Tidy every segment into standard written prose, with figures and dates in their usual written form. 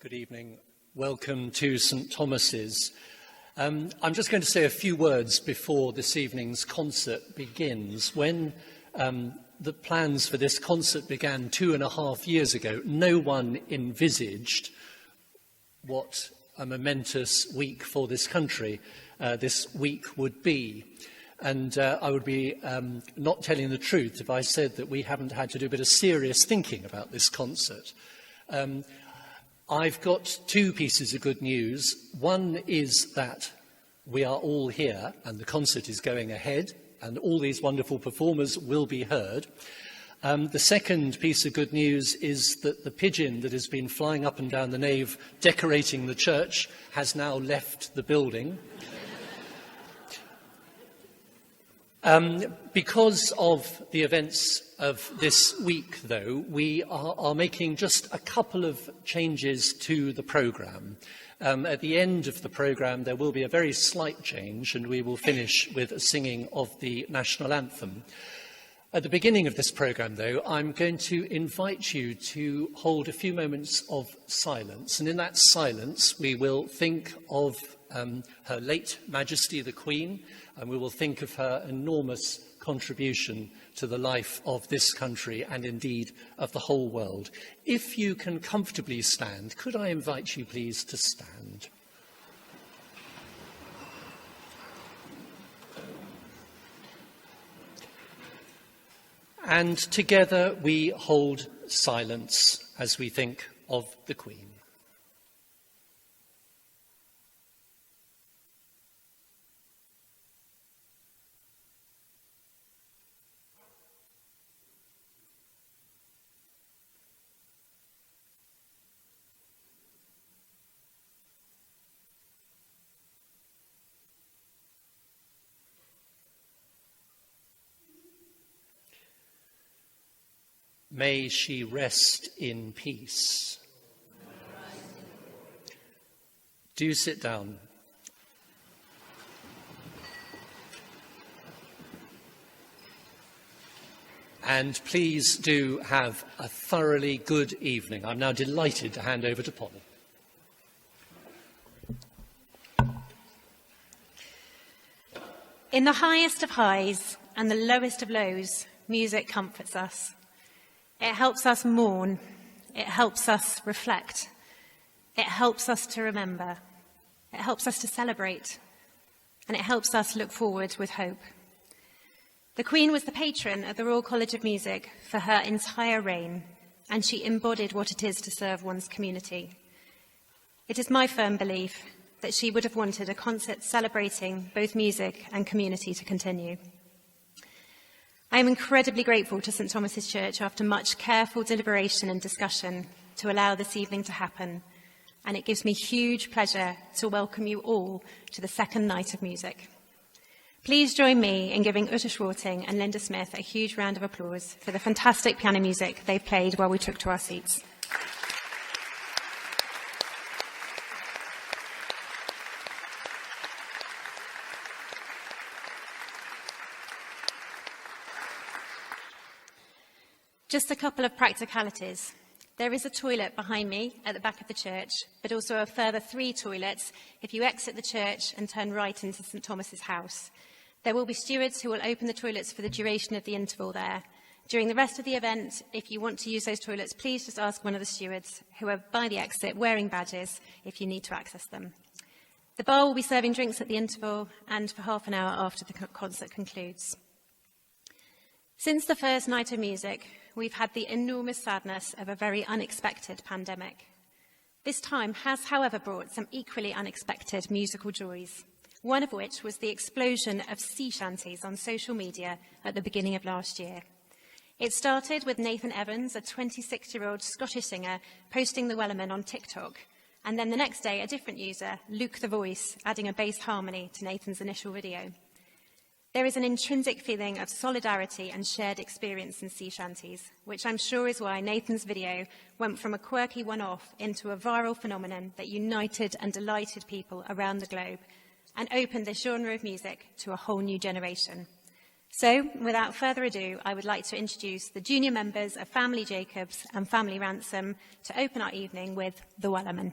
Good evening. Welcome to St Thomas's. I'm just going to say a few words before this evening's concert begins. When the plans for this concert began 2.5 years ago, no one envisaged what a momentous week for this country this week would be. And I would be not telling the truth if I said that we haven't had to do a bit of serious thinking about this concert. I've got two pieces of good news. One is that we are all here and the concert is going ahead and all these wonderful performers will be heard. The second piece of good news is that the pigeon that has been flying up and down the nave decorating the church has now left the building. Because of the events of this week, though, we are making just a couple of changes to the programme. At the end of the programme, there will be a very slight change, and we will finish with a singing of the national anthem. At the beginning of this programme, though, I'm going to invite you to hold a few moments of silence. And in that silence, we will think of Her late Majesty the Queen, and we will think of her enormous contribution to the life of this country and indeed of the whole world. If you can comfortably stand, could I invite you please to stand? And together we hold silence as we think of the Queen. May she rest in peace. Do sit down. And please do have a thoroughly good evening. I'm now delighted to hand over to Polly. In the highest of highs and the lowest of lows, music comforts us. It helps us mourn, it helps us reflect, it helps us to remember, it helps us to celebrate, and it helps us look forward with hope. The Queen was the patron of the Royal College of Music for her entire reign, and she embodied what it is to serve one's community. It is my firm belief that she would have wanted a concert celebrating both music and community to continue. I am incredibly grateful to St Thomas's Church after much careful deliberation and discussion to allow this evening to happen, and it gives me huge pleasure to welcome you all to the second night of music. Please join me in giving Uta Schwarting and Linda Smith a huge round of applause for the fantastic piano music they've played while we took to our seats. Just a couple of practicalities. There is a toilet behind me at the back of the church, but also a further 3 toilets if you exit the church and turn right into St Thomas's house. There will be stewards who will open the toilets for the duration of the interval there. During the rest of the event, if you want to use those toilets, please just ask one of the stewards who are by the exit wearing badges if you need to access them. The bar will be serving drinks at the interval and for half an hour after the concert concludes. Since the first night of music, we've had the enormous sadness of a very unexpected pandemic. This time has, however, brought some equally unexpected musical joys, one of which was the explosion of sea shanties on social media at the beginning of last year. It started with Nathan Evans, a 26-year-old Scottish singer, posting the Wellerman on TikTok, and then the next day a different user, Luke the Voice, adding a bass harmony to Nathan's initial video. There is an intrinsic feeling of solidarity and shared experience in sea shanties, which I'm sure is why Nathan's video went from a quirky one-off into a viral phenomenon that united and delighted people around the globe and opened this genre of music to a whole new generation. So, without further ado, I would like to introduce the junior members of Family Jacobs and Family Ransom to open our evening with The Wellerman.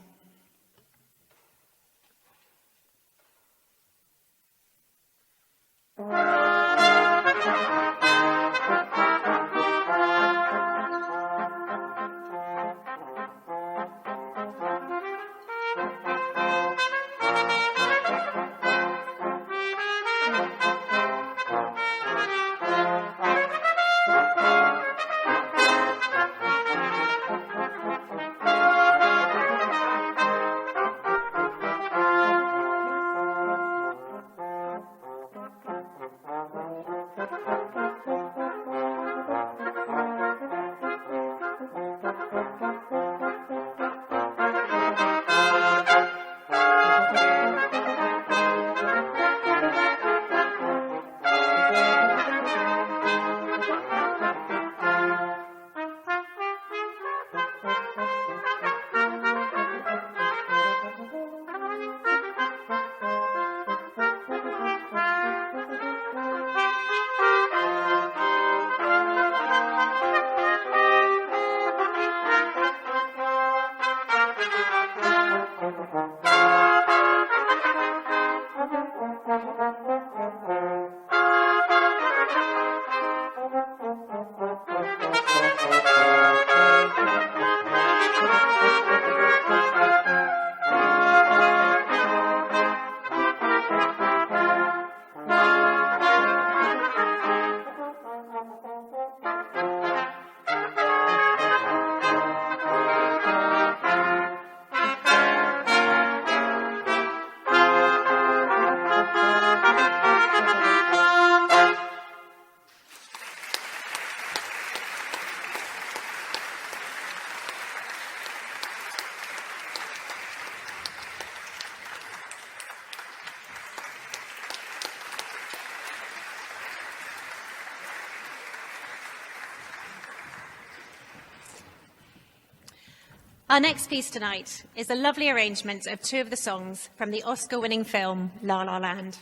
Our next piece tonight is a lovely arrangement of two of the songs from the Oscar-winning film La La Land.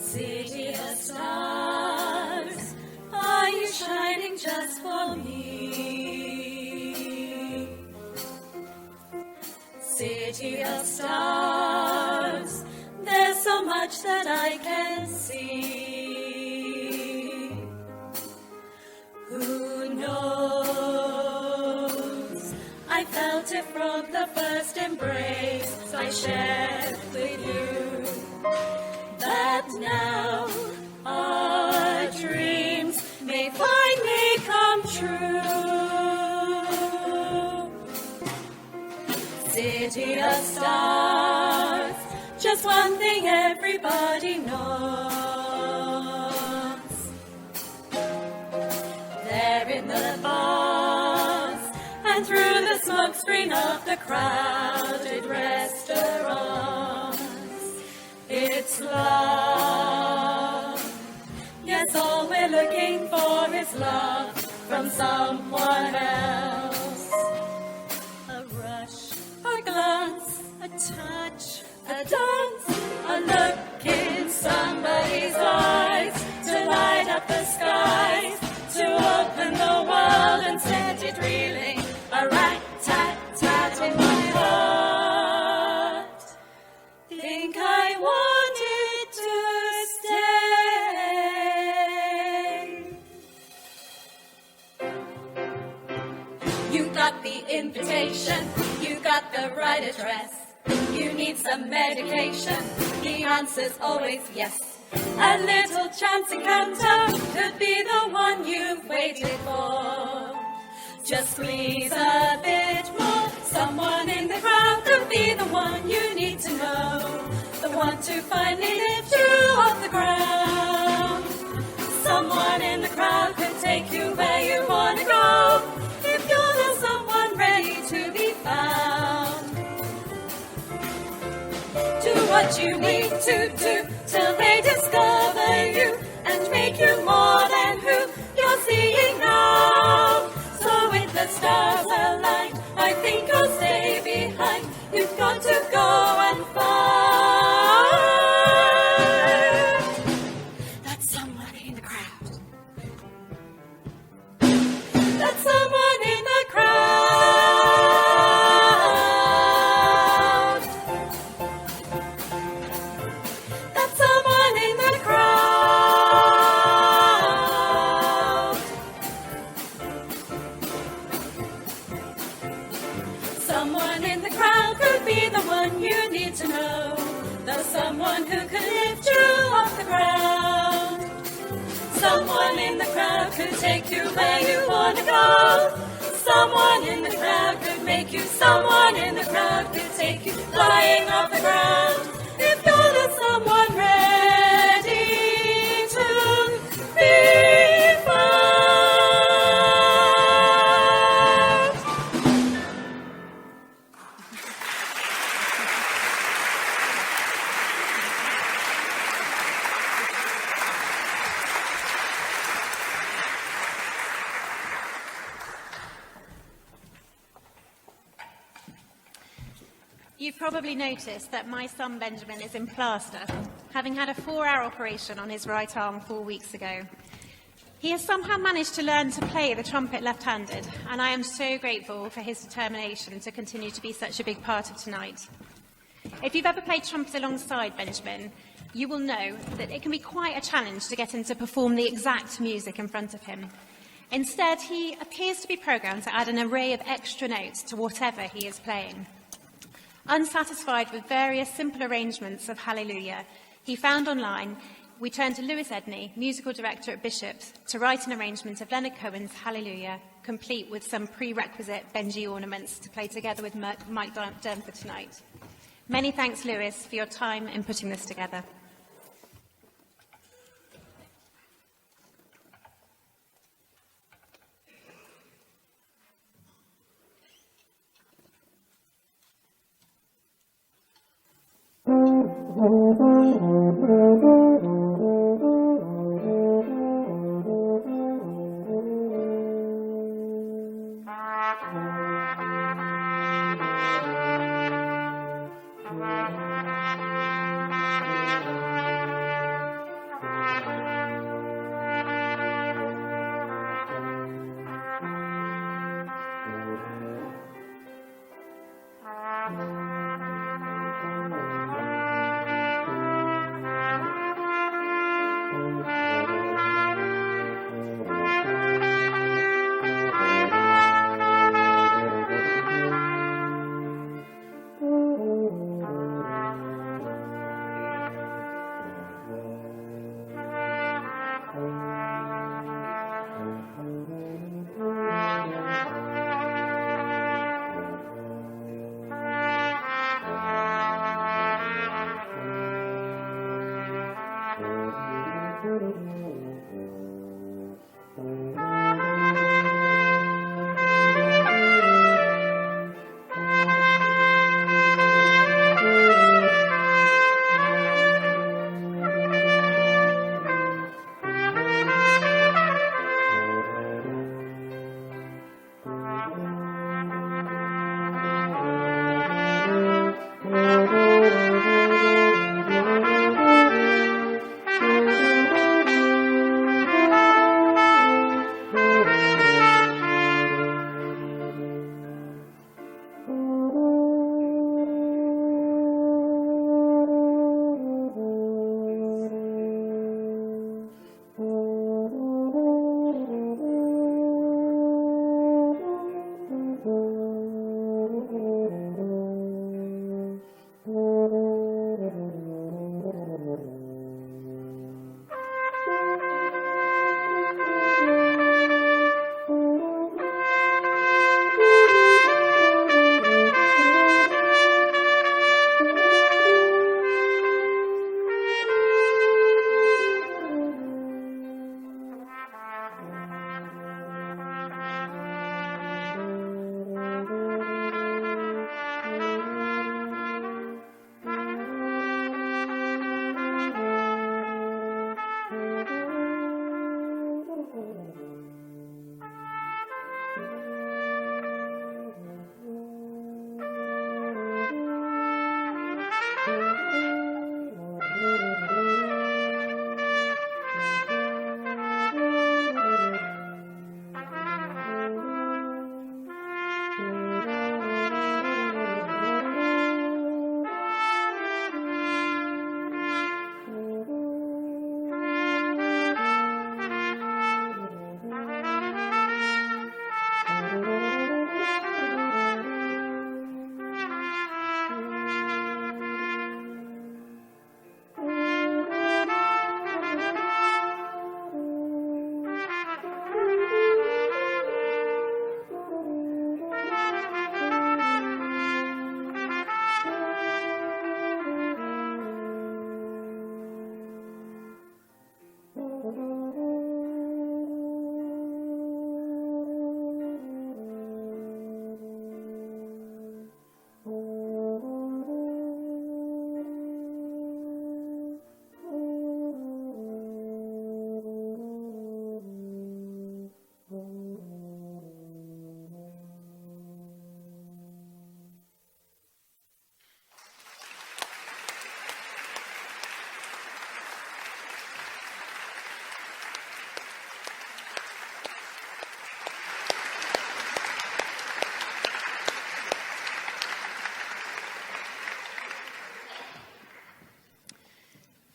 City of stars, are you shining just for me? City of stars, there's so much that I can see. Who knows? I felt it from the first embrace I shared with you. That now our dreams may finally come true. City of stars, just one thing everybody knows. There in the bars and through the smoke screen of the crowded restaurants, it's love. Yes, all we're looking for is love from someone else. A rush, a glance, a touch, a dance, a look in somebody's eyes to light up the skies, to open the world and set it reeling. A rat-tat-tat in my invitation. You got the right address. You need some medication. The answer's always yes. A little chance encounter could be the one you've waited for. Just squeeze a bit more. Someone in the crowd could be the one you need to know. The one to finally lift you off the ground. Someone in the crowd could take you where you want to go. If you're the someone ready to be found. Do what you need to do till they discover you and make you more than who you're seeing now. So with the stars aligned, I think I'll stay behind. You've got to go and find that someone in the crowd. That someone in the crowd. That someone in the crowd. Someone in the crowd could be the one you need to know. The someone who could lift you off the ground. Someone in the crowd could take you where you want to go. Someone in the crowd could make you. Someone in the crowd could take you flying off the ground. If you're the someone ready to be found. You've probably noticed that my son Benjamin is in plaster, having had a 4-hour operation on his right arm 4 weeks ago. He has somehow managed to learn to play the trumpet left-handed, and I am so grateful for his determination to continue to be such a big part of tonight. If you've ever played trumpet alongside Benjamin, you will know that it can be quite a challenge to get him to perform the exact music in front of him. Instead, he appears to be programmed to add an array of extra notes to whatever he is playing. Unsatisfied with various simple arrangements of Hallelujah, he found online, we turned to Lewis Edney, musical director at Bishop's, to write an arrangement of Leonard Cohen's Hallelujah, complete with some prerequisite Benji ornaments to play together with Mike Durnford tonight. Many thanks, Lewis, for your time in putting this together.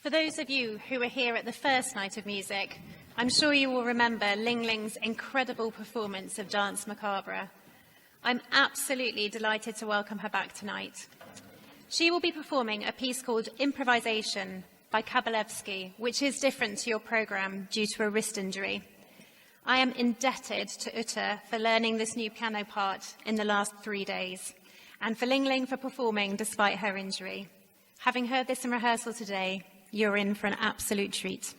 For those of you who were here at the first night of music, I'm sure you will remember Ling Ling's incredible performance of Dance Macabre. I'm absolutely delighted to welcome her back tonight. She will be performing a piece called Improvisation by Kabalevsky, which is different to your programme due to a wrist injury. I am indebted to Uta for learning this new piano part in the last 3 days, and for Ling Ling for performing despite her injury. Having heard this in rehearsal today, you're in for an absolute treat.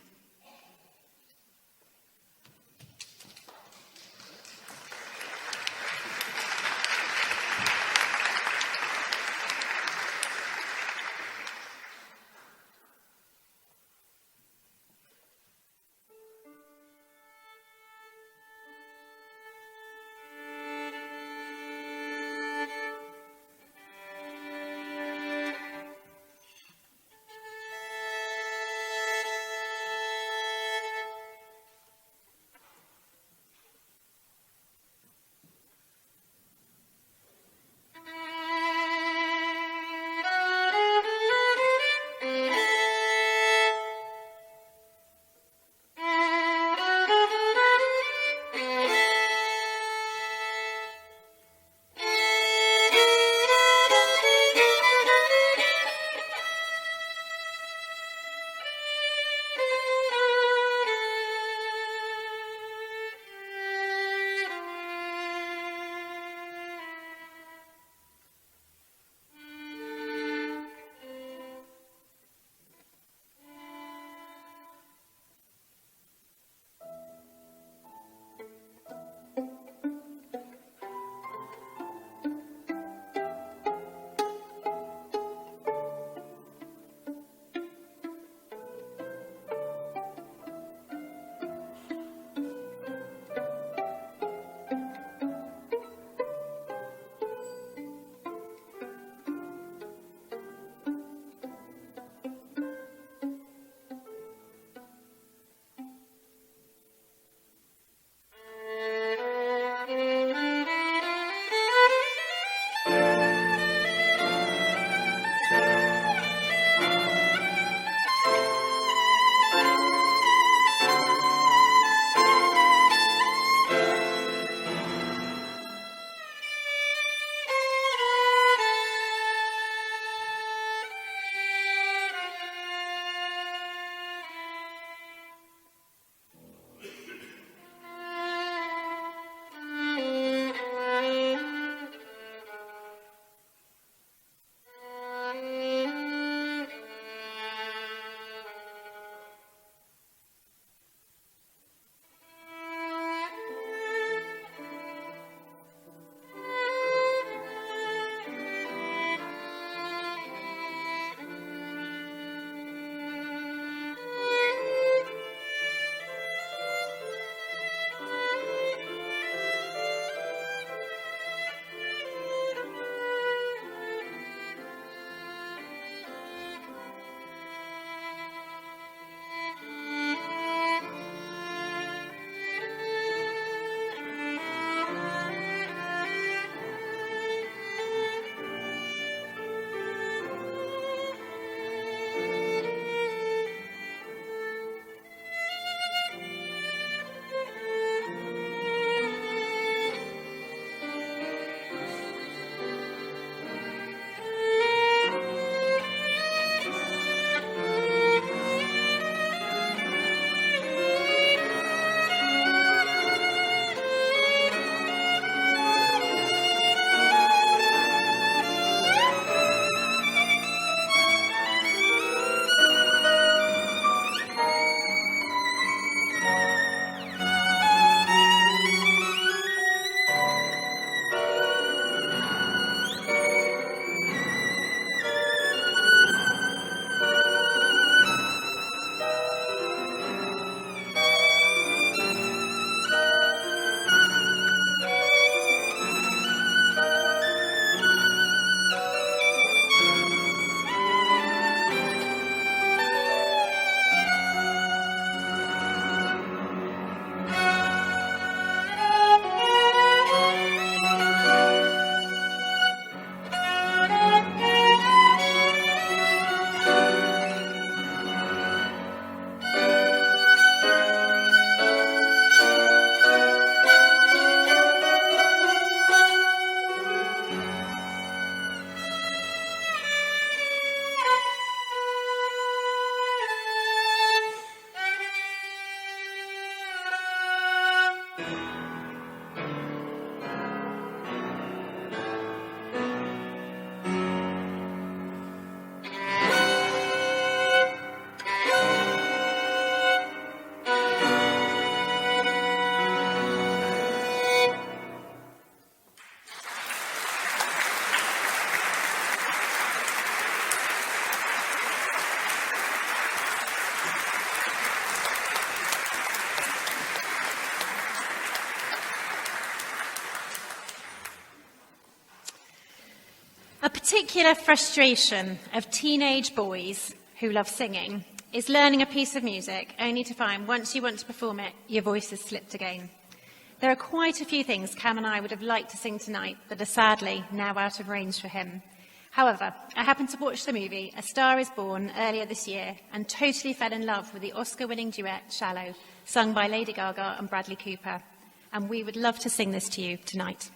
A particular frustration of teenage boys who love singing is learning a piece of music only to find once you want to perform it, your voice has slipped again. There are quite a few things Cam and I would have liked to sing tonight that are sadly now out of range for him. However, I happened to watch the movie A Star is Born earlier this year and totally fell in love with the Oscar-winning duet Shallow, sung by Lady Gaga and Bradley Cooper. And we would love to sing this to you tonight.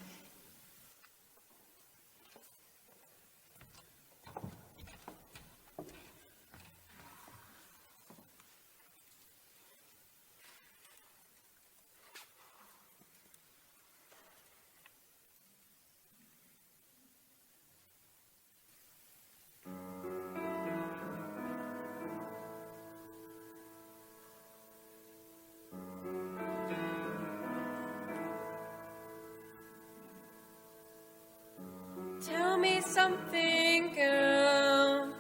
Tell me something, girl.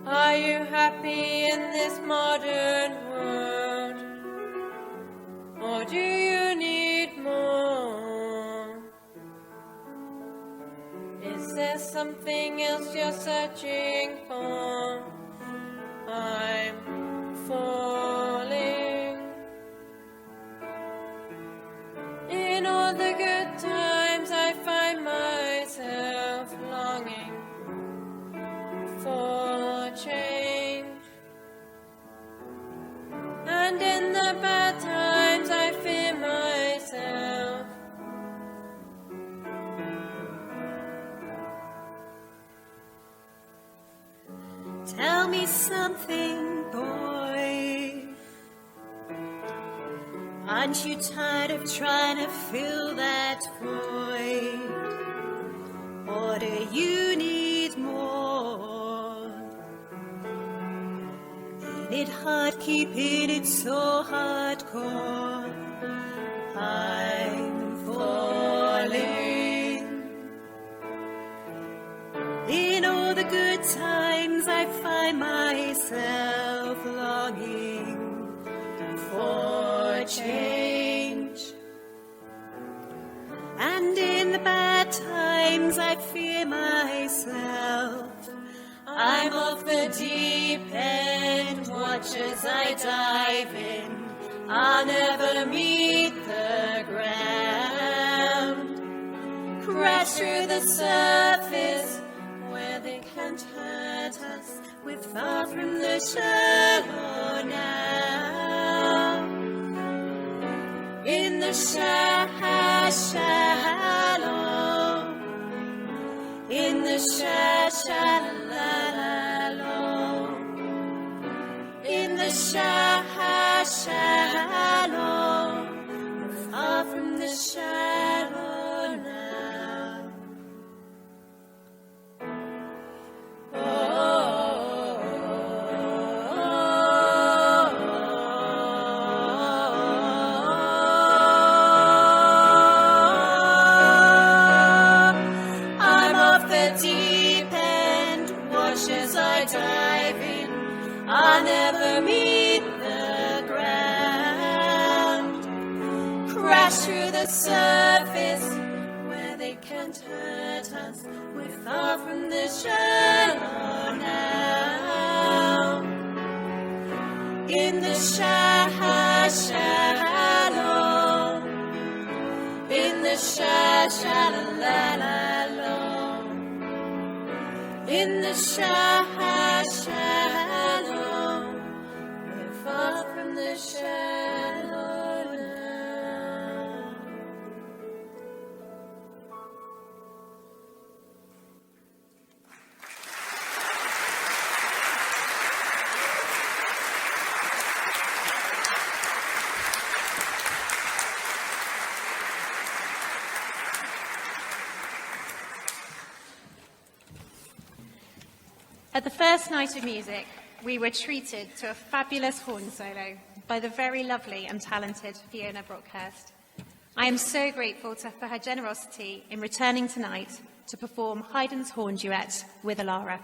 Are you happy in this modern world? Or do you need more? Is there something else you're searching for? I'm falling. In all the good times I find myself longing for change, and in the bad times I fear myself. Tell me something, boy. Aren't you tired of trying to fill that void? Or do you need more? Ain't it hard keeping it so hardcore? I'm falling. In all the good times I find myself longing for change, and in the bad times I fear myself. I'm off the deep end, watch as I dive in. I'll never meet the ground, crash through the surface where they can't hurt us. We're far from the shallow now. In the shallow, in the shallow, in the shallow, we're far from the shallow now. I'm off the deep end, watch as I dive in. I'll never meet the ground, crash through the surface where they can't hurt us. We're far from the shallow now. In the shallow, in the shallow, in the shallow, we're far from the shallow now. At the first night of music, we were treated to a fabulous horn solo by the very lovely and talented Fiona Brockhurst. I am so grateful for her generosity in returning tonight to perform Haydn's horn duet with Alara.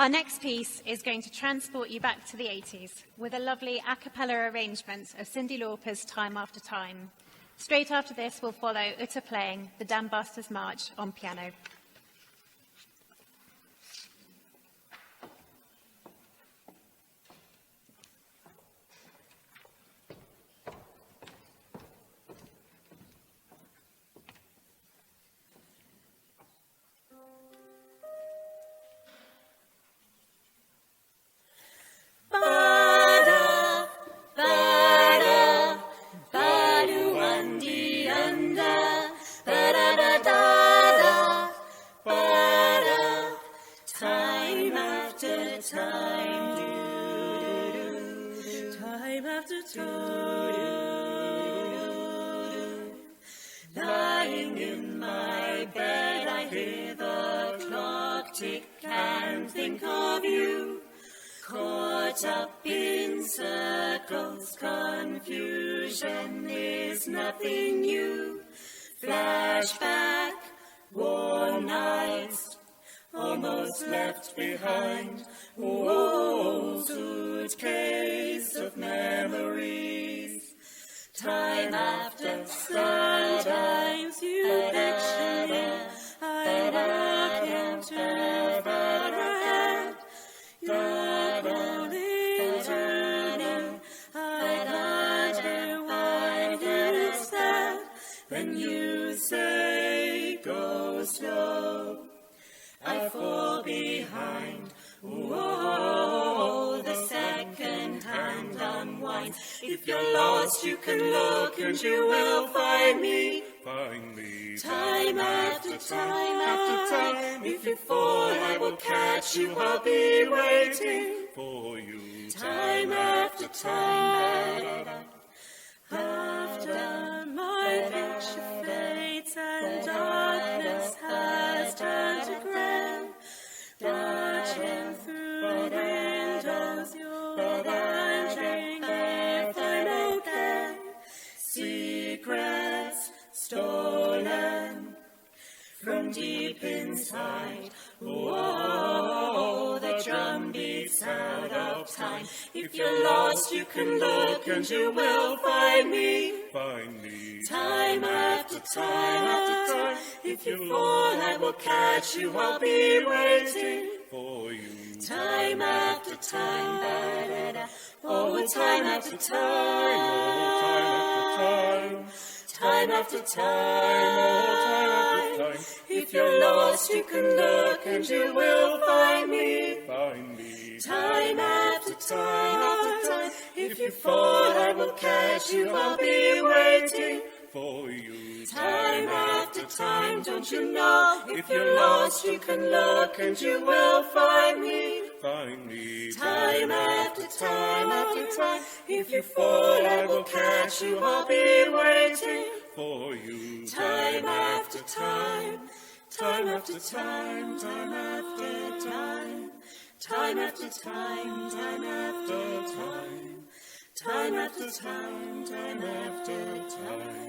Our next piece is going to transport you back to the 80s with a lovely a cappella arrangement of Cyndi Lauper's Time After Time. Straight after this, we'll follow Uta playing the Dam Busters March on piano. Lying in my bed, I hear the clock tick and think of you. Caught up in circles, confusion is nothing new. Flashback, worn nights, almost left behind. Oh, suitcase of memories. Time after sometimes you picture me. I look into far ahead. You're only turning. I wonder why is that? Then you say go slow. I fall behind. Oh, the second hand unwinds. If you're lost, you can look and you will find me. Find me. Time after time after time. If you fall, I will catch you. I'll be waiting for you. Time after time. After my picture fades and darkness has turned to grey, watching through windows, you're wondering if I'm okay. Secrets stolen from deep inside. Oh, the drum beats out of time. If you're lost, you can look and you will find me. Find me. Time after time after time. If you fall, I will catch you. I'll be waiting for you. Time after time. Oh, time after time. Oh, time after time. time after time. If you're lost, you can look and you will find me. Find me. Time after time after time. If you fall, I will catch you. I'll be waiting for you. Time after time, don't you know? If you're lost, you can look and you will find me. Find me. Time after time after time. If you fall, I will catch you. I'll be waiting for you. Time after time. Time after time. Time after time. Time after time. Time after time. Time after time. Time after time.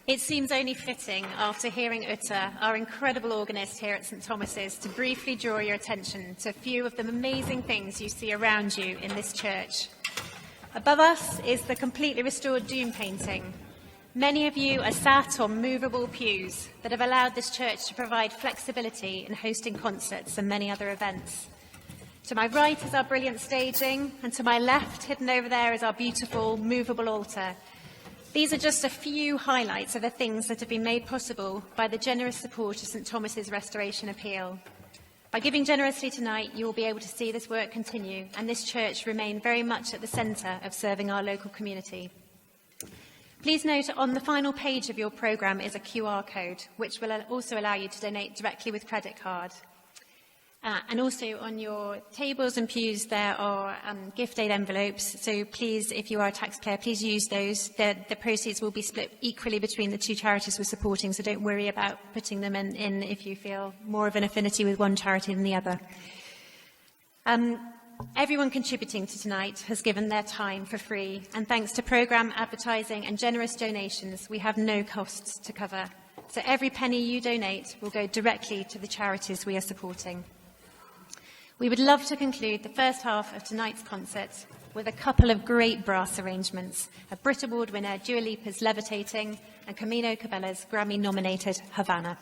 It seems only fitting, after hearing Uta, our incredible organist here at St Thomas's, to briefly draw your attention to a few of the amazing things you see around you in this church. Above us is the completely restored Doom painting. Many of you are sat on movable pews that have allowed this church to provide flexibility in hosting concerts and many other events. To my right is our brilliant staging, and to my left, hidden over there, is our beautiful movable altar. These are just a few highlights of the things that have been made possible by the generous support of St Thomas's Restoration Appeal. By giving generously tonight, you will be able to see this work continue and this church remain very much at the centre of serving our local community. Please note on the final page of your programme is a QR code, which will also allow you to donate directly with credit card. And also on your tables and pews there are gift aid envelopes, so please, if you are a taxpayer, please use those. The proceeds will be split equally between the two charities we're supporting, so don't worry about putting them in if you feel more of an affinity with one charity than the other. Everyone contributing to tonight has given their time for free, and thanks to programme advertising and generous donations, we have no costs to cover. So every penny you donate will go directly to the charities we are supporting. We would love to conclude the first half of tonight's concert with a couple of great brass arrangements, a Brit Award winner Dua Lipa's Levitating and Camino Cabella's Grammy-nominated Havana.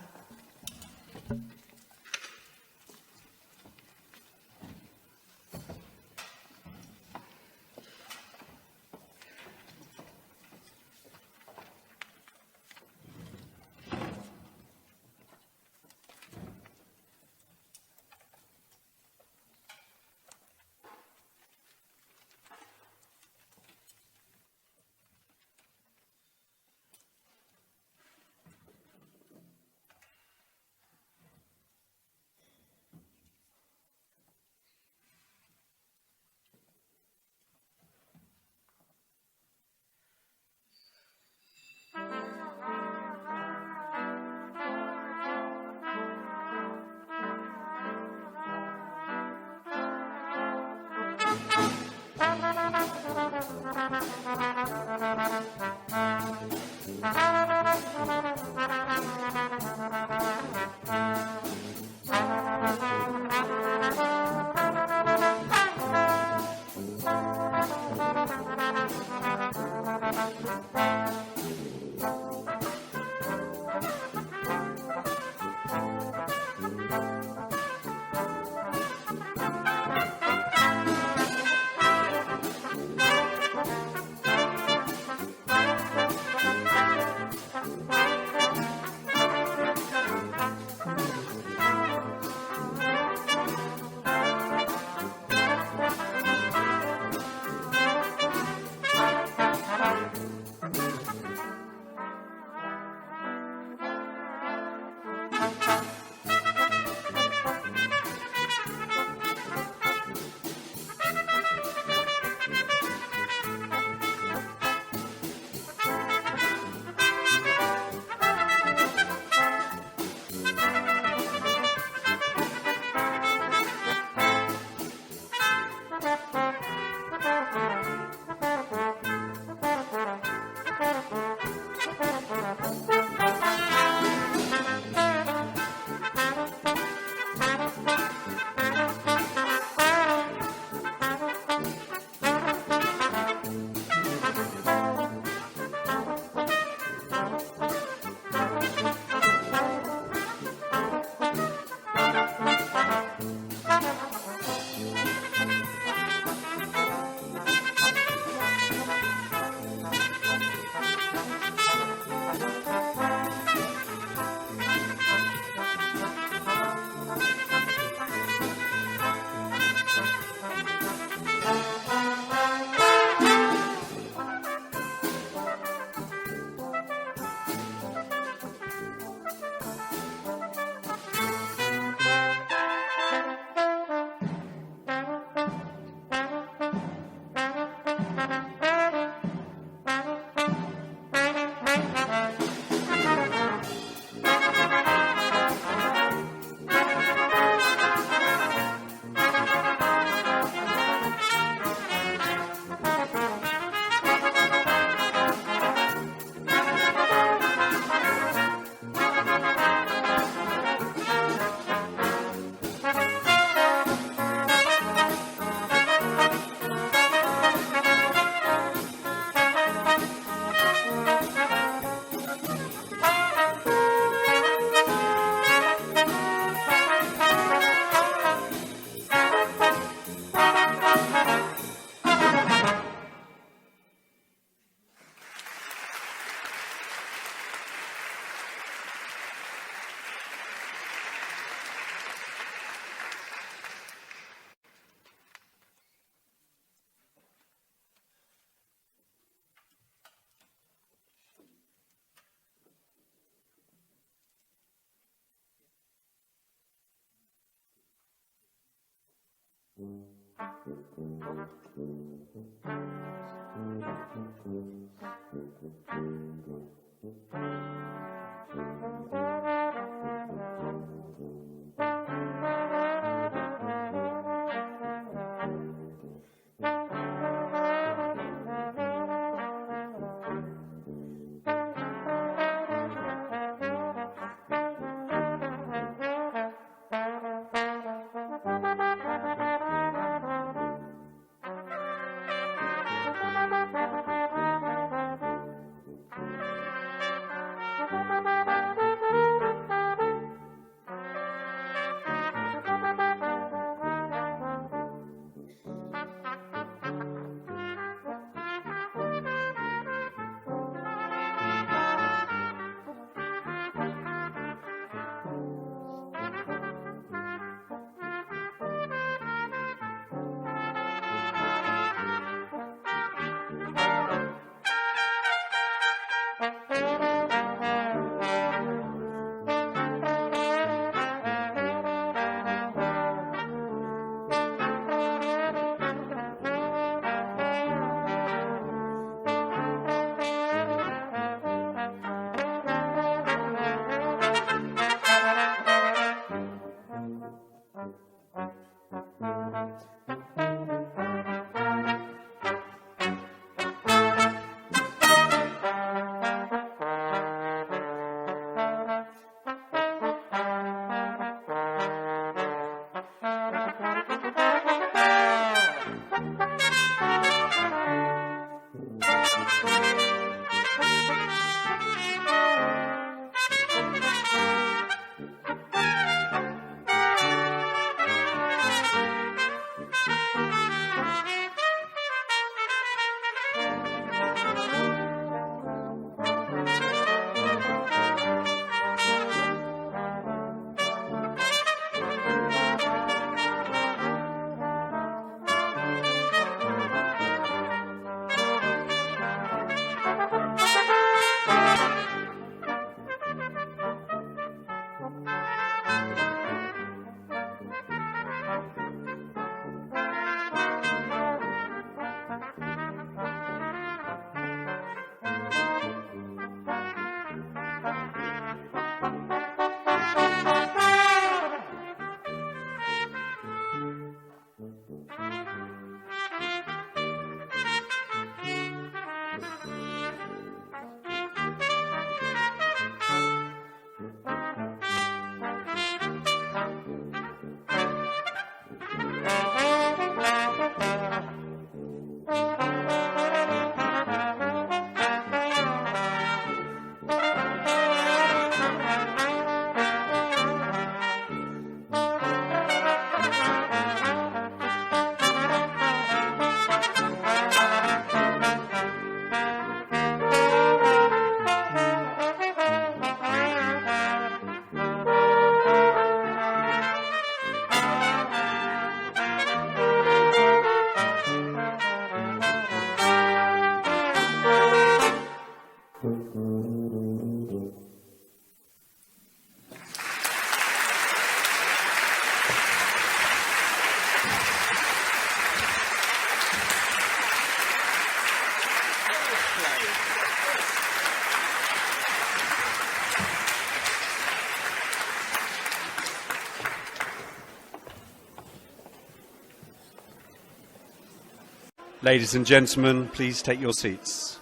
Ladies and gentlemen, please take your seats.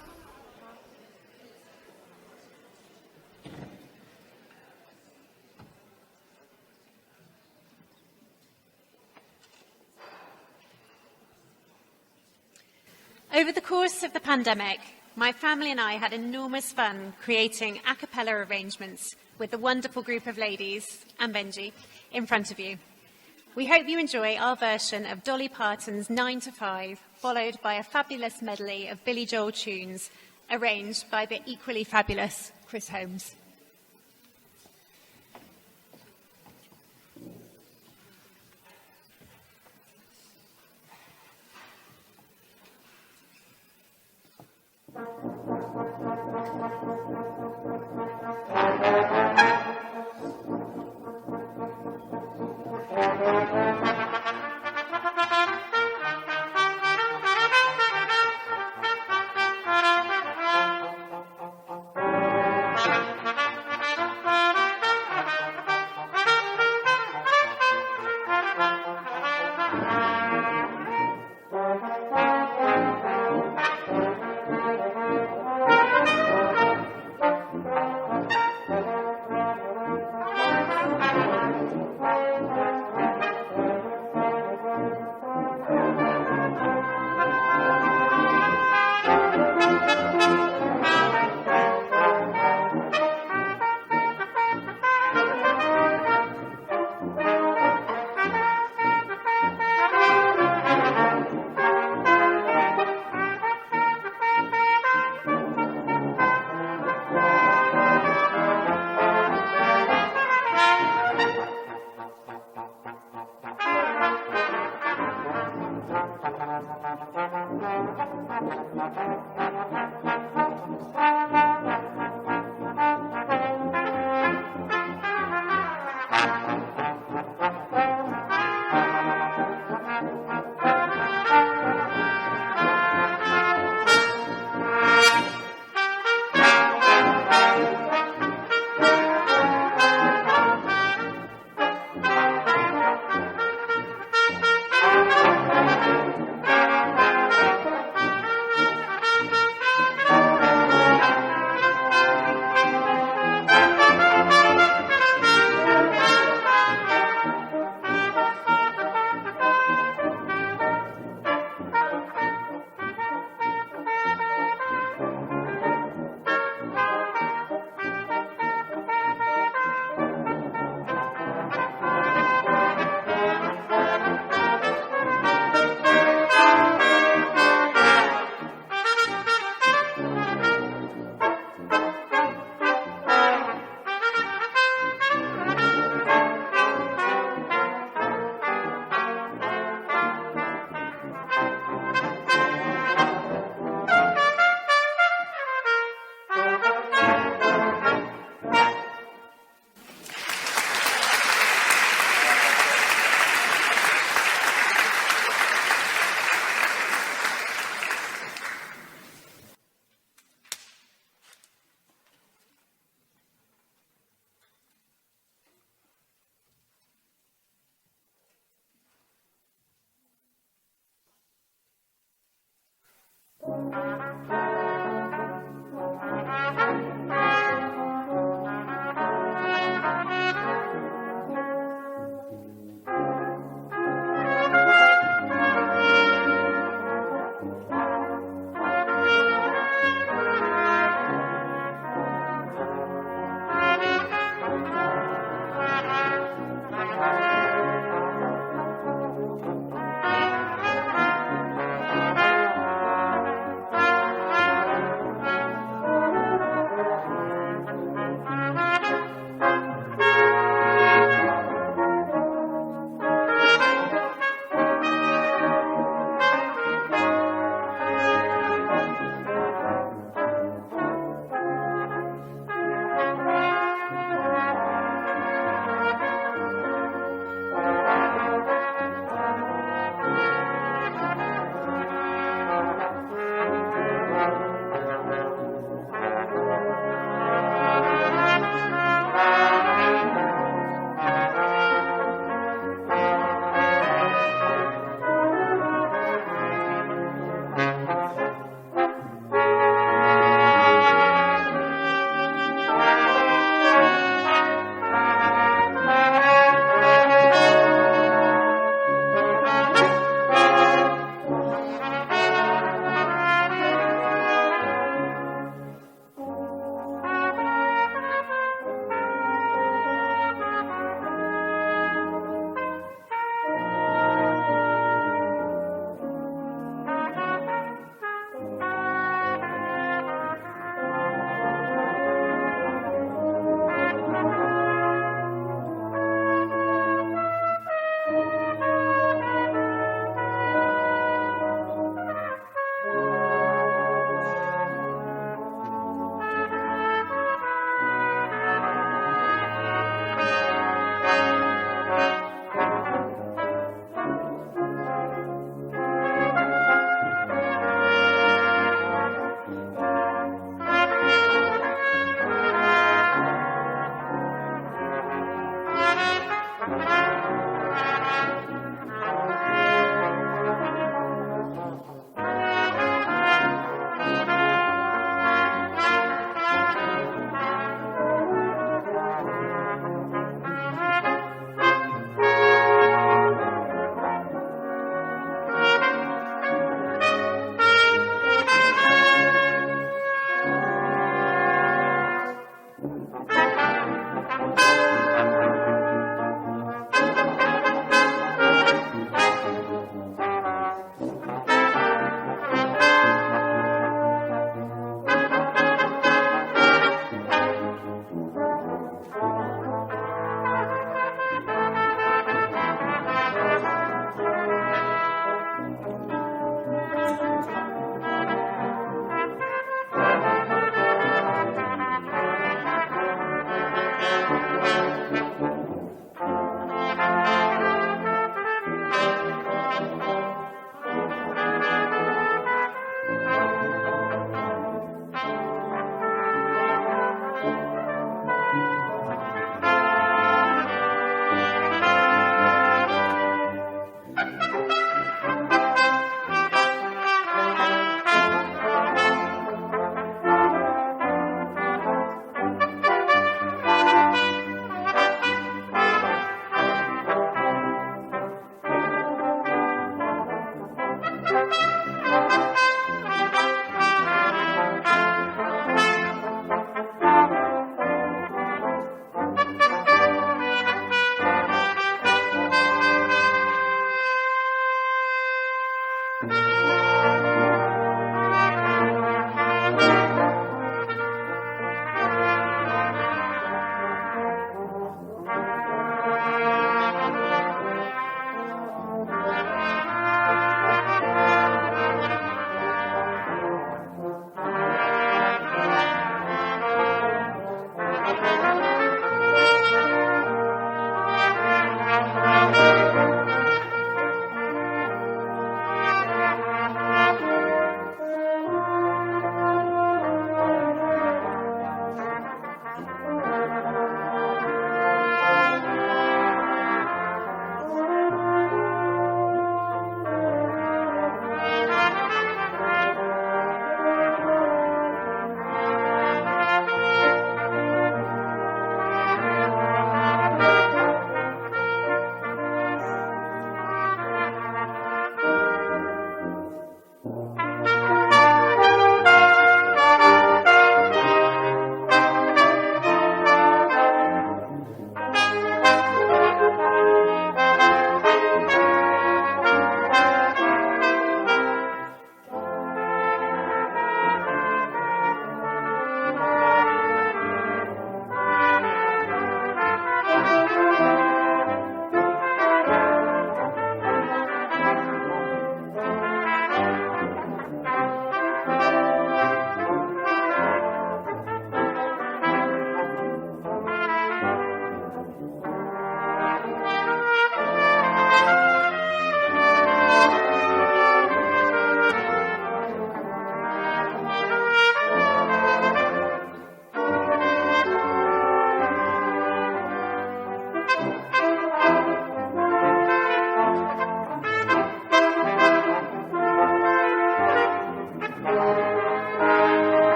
Over the course of the pandemic, my family and I had enormous fun creating a cappella arrangements with the wonderful group of ladies and Benji in front of you. We hope you enjoy our version of Dolly Parton's 9 to 5, followed by a fabulous medley of Billy Joel tunes arranged by the equally fabulous Chris Holmes.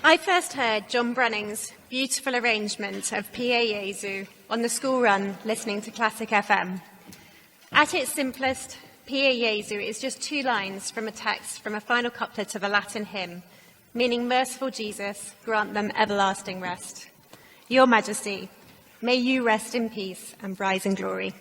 I first heard John Brunning's beautiful arrangement of Pie Jesu on the school run listening to Classic FM. At its simplest, Pie Jesu is just 2 lines from a text from a final couplet of a Latin hymn, meaning merciful Jesus, grant them everlasting rest. Your Majesty, may you rest in peace and rise in glory.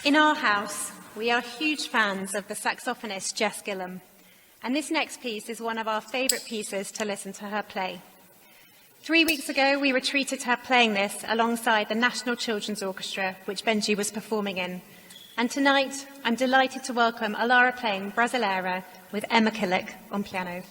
In our house, we are huge fans of the saxophonist Jess Gillum, and this next piece is one of our favourite pieces to listen to her play. 3 weeks ago, we were treated to her playing this alongside the National Children's Orchestra, which Benji was performing in. And tonight, I'm delighted to welcome Alara playing Brasileira with Emma Killick on piano.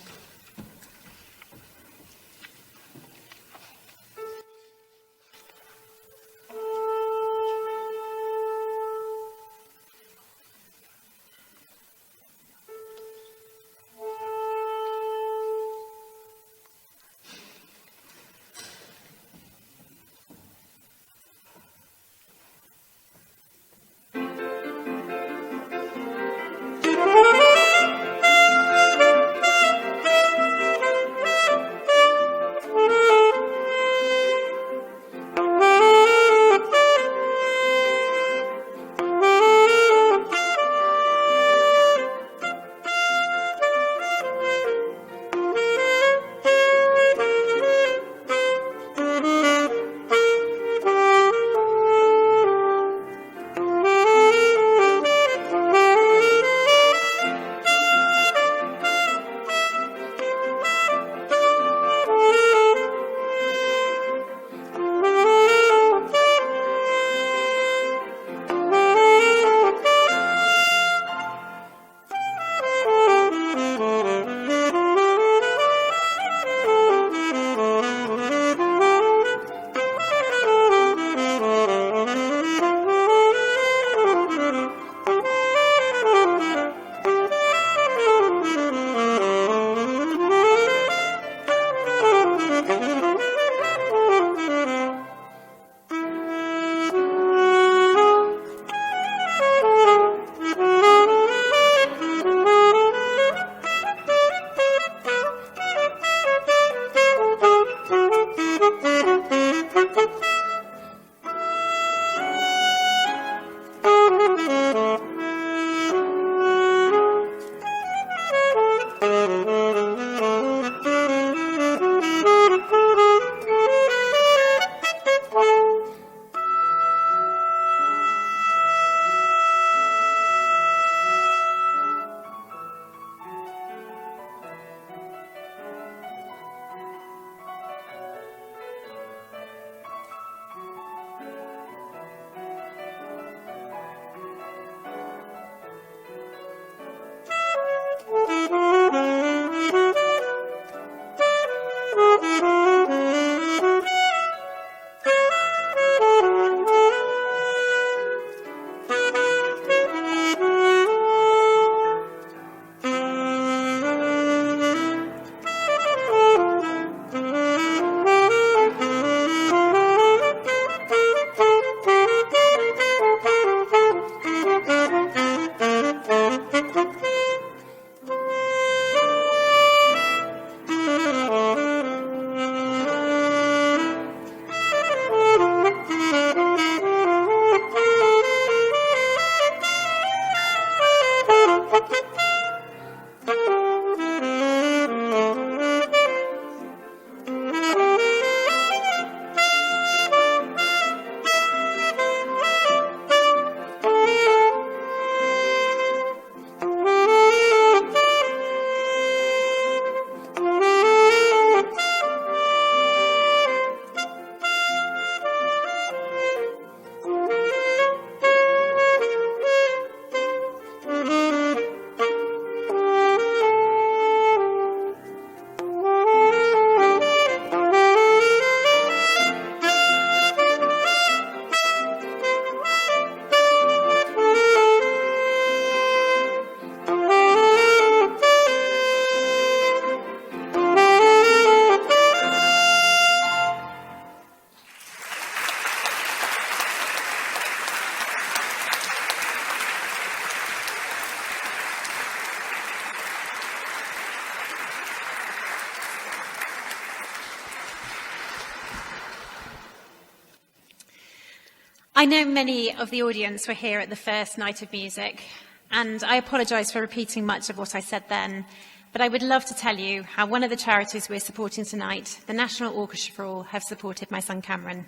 I know many of the audience were here at the first night of music, and I apologise for repeating much of what I said then, but I would love to tell you how one of the charities we're supporting tonight, the National Orchestra, have supported my son Cameron.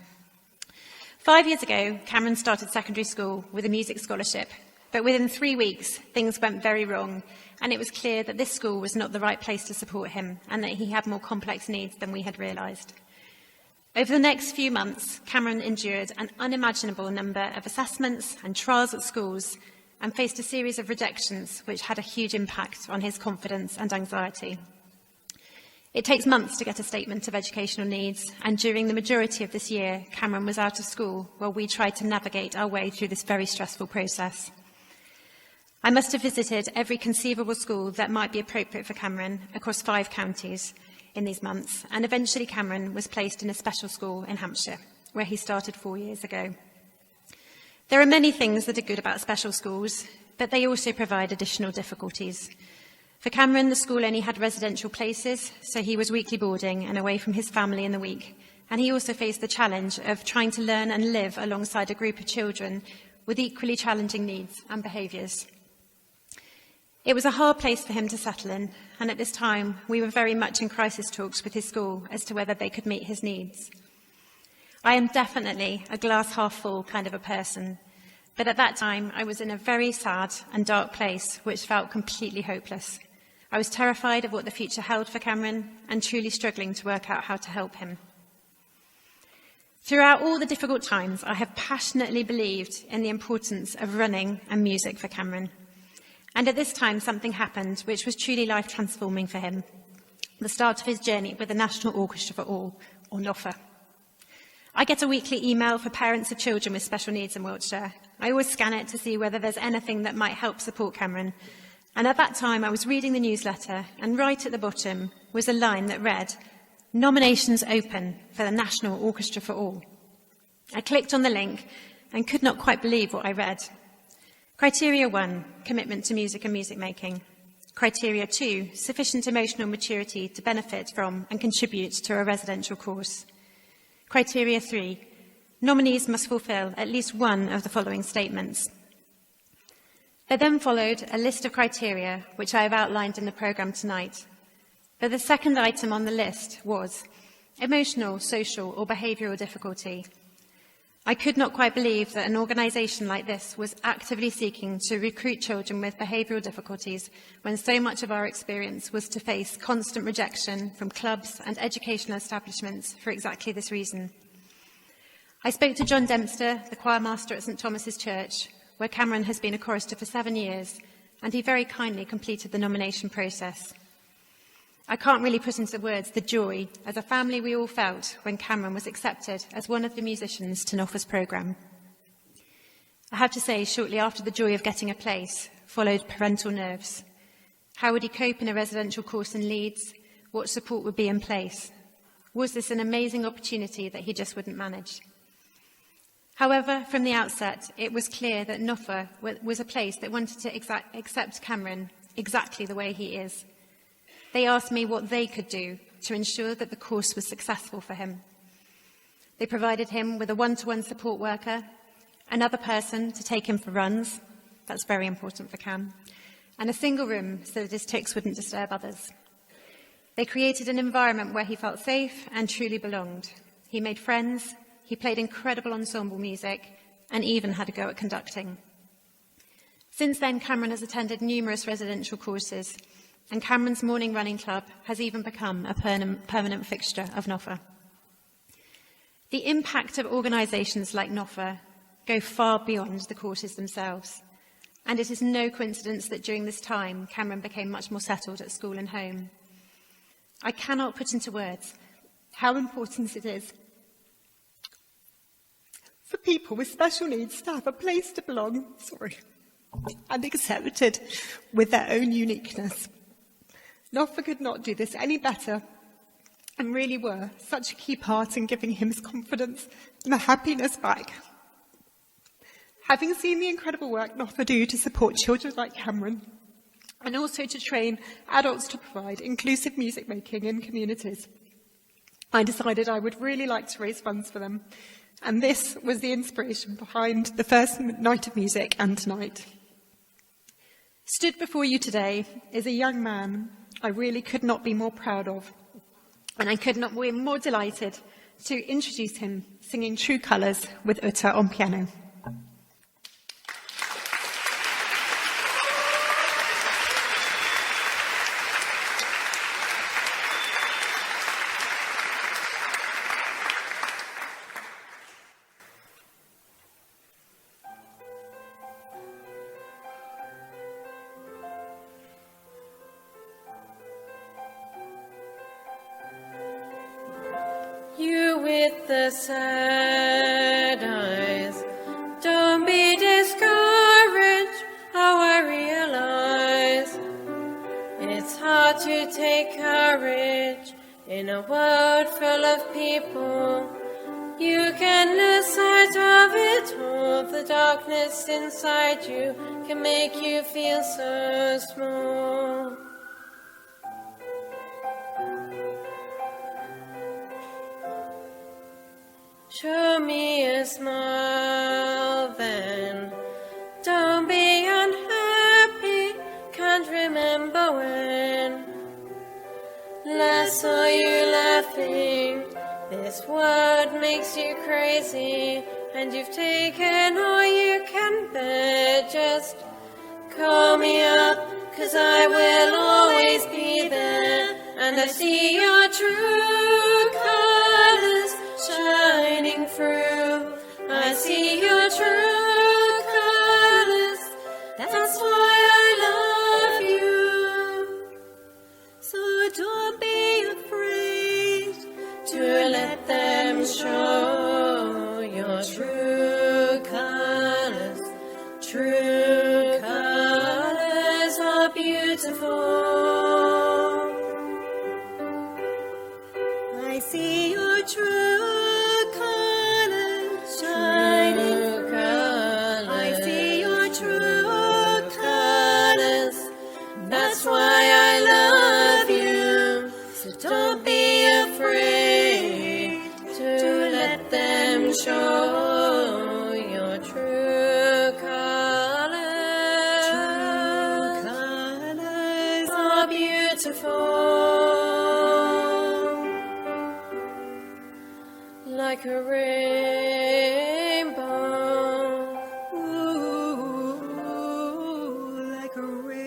5 years ago, Cameron started secondary school with a music scholarship, but within 3 weeks, things went very wrong, and it was clear that this school was not the right place to support him and that he had more complex needs than we had realised. Over the next few months, Cameron endured an unimaginable number of assessments and trials at schools and faced a series of rejections which had a huge impact on his confidence and anxiety. It takes months to get a statement of educational needs, and during the majority of this year, Cameron was out of school while we tried to navigate our way through this very stressful process. I must have visited every conceivable school that might be appropriate for Cameron across 5 counties in these months, and eventually Cameron was placed in a special school in Hampshire, where he started 4 years ago. There are many things that are good about special schools, but they also provide additional difficulties. For Cameron, the school only had residential places, so he was weekly boarding and away from his family in the week, and he also faced the challenge of trying to learn and live alongside a group of children with equally challenging needs and behaviours. It was a hard place for him to settle in, and at this time we were very much in crisis talks with his school as to whether they could meet his needs. I am definitely a glass half full kind of a person, but at that time I was in a very sad and dark place which felt completely hopeless. I was terrified of what the future held for Cameron and truly struggling to work out how to help him. Throughout all the difficult times, I have passionately believed in the importance of running and music for Cameron. And at this time, something happened which was truly life-transforming for him, the start of his journey with the National Orchestra for All, or NOFA. I get a weekly email for parents of children with special needs in Wiltshire. I always scan it to see whether there's anything that might help support Cameron. And at that time, I was reading the newsletter, and right at the bottom was a line that read, "Nominations open for the National Orchestra for All." I clicked on the link and could not quite believe what I read. Criteria 1, commitment to music and music making. Criteria 2, sufficient emotional maturity to benefit from and contribute to a residential course. Criteria 3, nominees must fulfil at least one of the following statements. There then followed a list of criteria which I have outlined in the programme tonight. But the second item on the list was emotional, social or behavioural difficulty. I could not quite believe that an organisation like this was actively seeking to recruit children with behavioural difficulties when so much of our experience was to face constant rejection from clubs and educational establishments for exactly this reason. I spoke to John Dempster, the choir master at St Thomas's Church, where Cameron has been a chorister for 7 years, and he very kindly completed the nomination process. I can't really put into words the joy, as a family we all felt, when Cameron was accepted as one of the musicians to NOFA's programme. I have to say, shortly after the joy of getting a place, followed parental nerves. How would he cope in a residential course in Leeds? What support would be in place? Was this an amazing opportunity that he just wouldn't manage? However, from the outset, it was clear that NOFA was a place that wanted to accept Cameron exactly the way he is. They asked me what they could do to ensure that the course was successful for him. They provided him with a one-to-one support worker, another person to take him for runs, that's very important for Cam, and a single room so that his tics wouldn't disturb others. They created an environment where he felt safe and truly belonged. He made friends, he played incredible ensemble music, and even had a go at conducting. Since then, Cameron has attended numerous residential courses, and Cameron's morning running club has even become a permanent fixture of NOFA. The impact of organisations like NOFA go far beyond the courses themselves, and it is no coincidence that during this time, Cameron became much more settled at school and home. I cannot put into words how important it is for people with special needs to have a place to belong, and accepted with their own uniqueness. NOFA could not do this any better, and really were such a key part in giving him his confidence and the happiness back. Having seen the incredible work NOFA do to support children like Cameron, and also to train adults to provide inclusive music making in communities, I decided I would really like to raise funds for them, and this was the inspiration behind the first night of music and tonight. Stood before you today is a young man I really could not be more proud of, and I could not be more delighted to introduce him singing True Colours with Uta on piano. You with the sad eyes, don't be discouraged. How I realize it's hard to take courage in a world full of people. You can lose sight of it all. The darkness inside you can make you feel so small. Show me a smile then. Don't be unhappy. Can't remember when last saw you laughing. This world makes you crazy, and you've taken all you can bear. Just call me up, 'cause I will always be there. And I see your true colors shining through. I see your true colors. That's why I love you. So don't be afraid to let them show your true colors. True colors are beautiful. I see your true colors shining. I see your true colors. That's why I love you. So don't be afraid to let them show your true colors. True colors are beautiful. Like a rainbow, ooh, like a rainbow.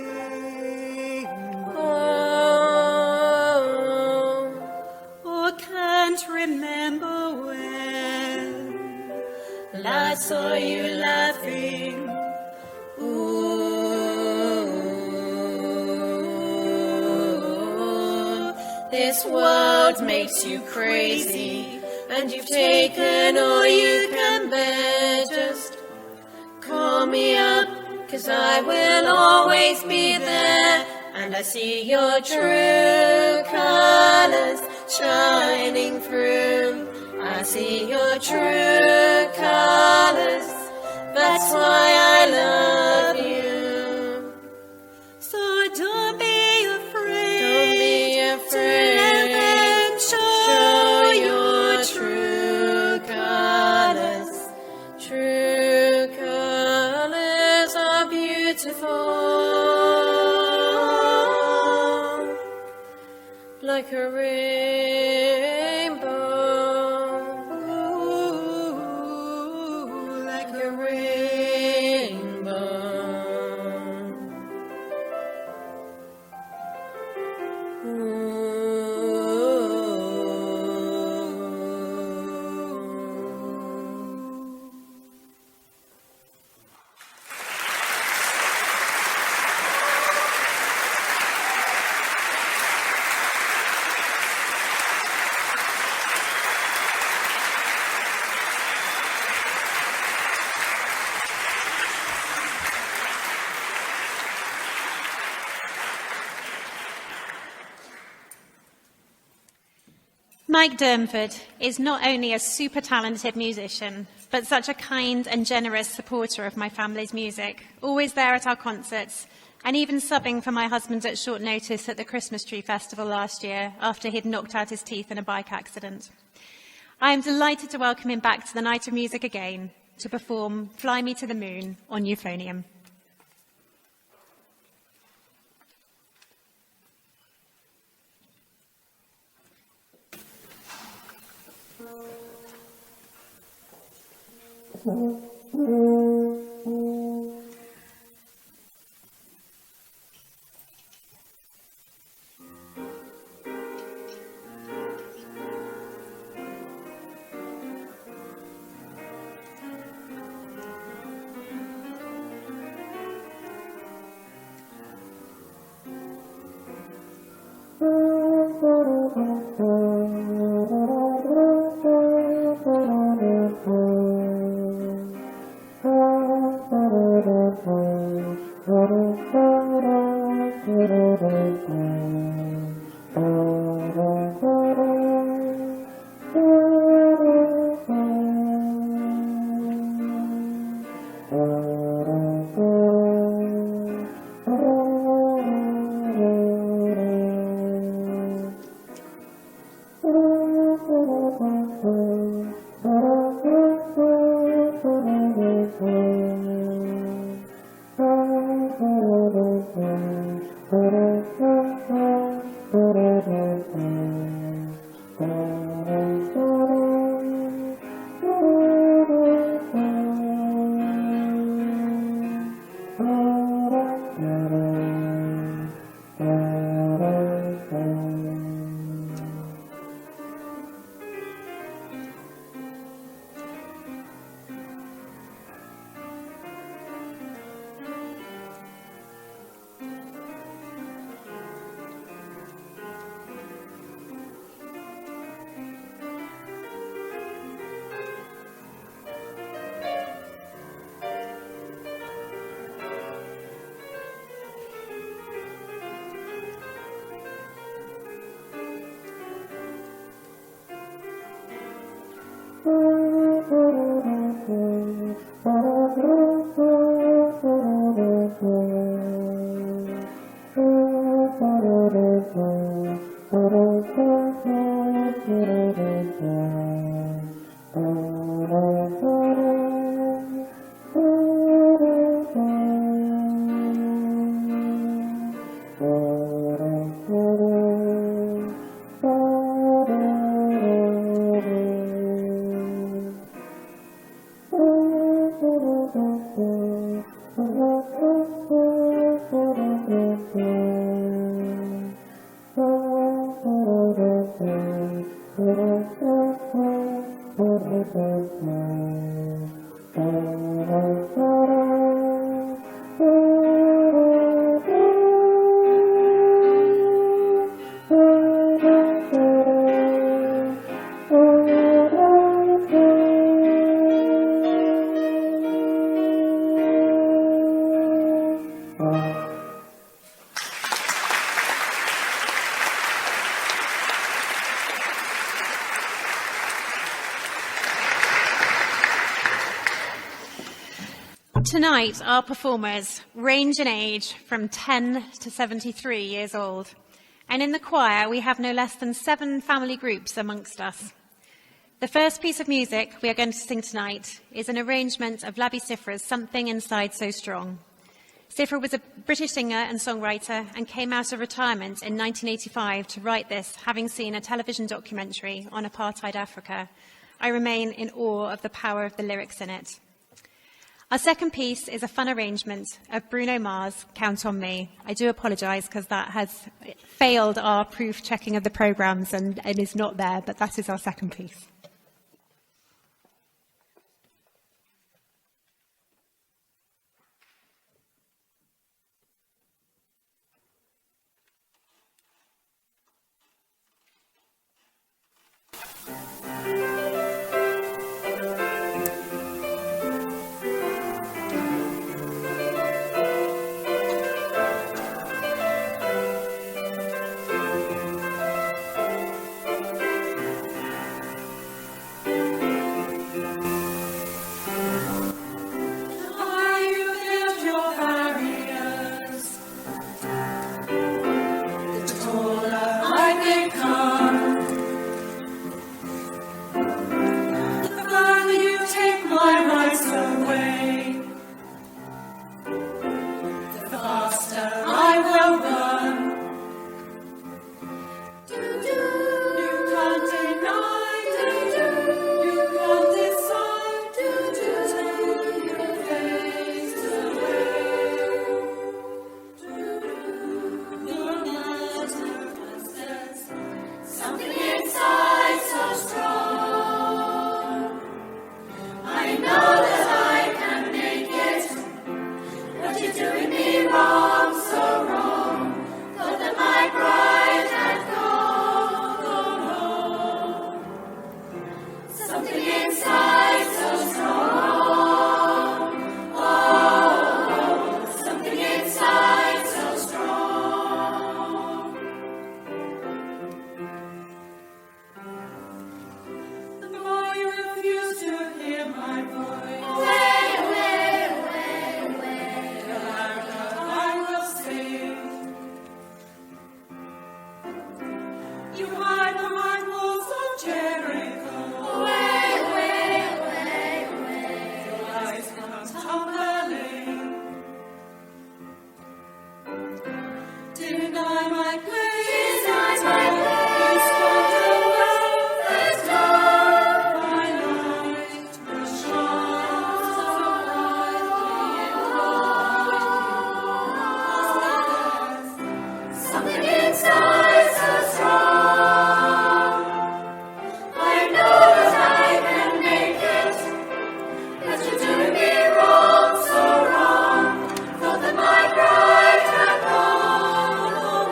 Oh, can't remember when last saw you laughing. Ooh, this world makes you crazy, and you've taken all you can bear. Just call me up, 'cause I will always be there. And I see your true colors shining through. I see your true colors. That's why I love you. So don't be afraid. Don't be afraid. To let them show your true colors. True colors are beautiful. Like a rainbow. Ooh, like a rainbow. Mike Durnford is not only a super talented musician, but such a kind and generous supporter of my family's music, always there at our concerts, and even subbing for my husband at short notice at the Christmas Tree Festival last year after he'd knocked out his teeth in a bike accident. I am delighted to welcome him back to the Night of Music again to perform Fly Me to the Moon on euphonium. Tonight, our performers range in age from 10 to 73 years old. And in the choir, we have no less than 7 family groups amongst us. The first piece of music we are going to sing tonight is an arrangement of Labi Siffre's Something Inside So Strong. Siffre was a British singer and songwriter and came out of retirement in 1985 to write this, having seen a television documentary on apartheid Africa. I remain in awe of the power of the lyrics in it. Our second piece is a fun arrangement of Bruno Mars' Count on Me. I do apologise because that has failed our proof checking of the programmes and it is not there, but that is our second piece. You hide behind walls of Jericho. Away, away, away, away. Your lies come tumbling. Deny my place. Deny my place. You squander wealth and love. My light will shine so brightly. Something inside so strong. I know that I can make it. But you're doing me wrong, so wrong. Thought that my pride had gone.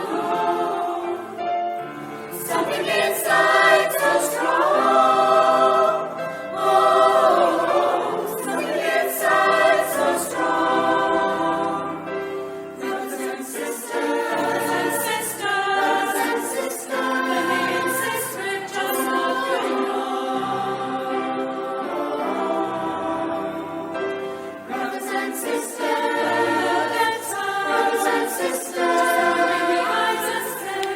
Something inside so strong. Oh, something inside so strong. Brothers and sisters, let me insist with just what you know. Brothers and sisters, just open your eyes and say,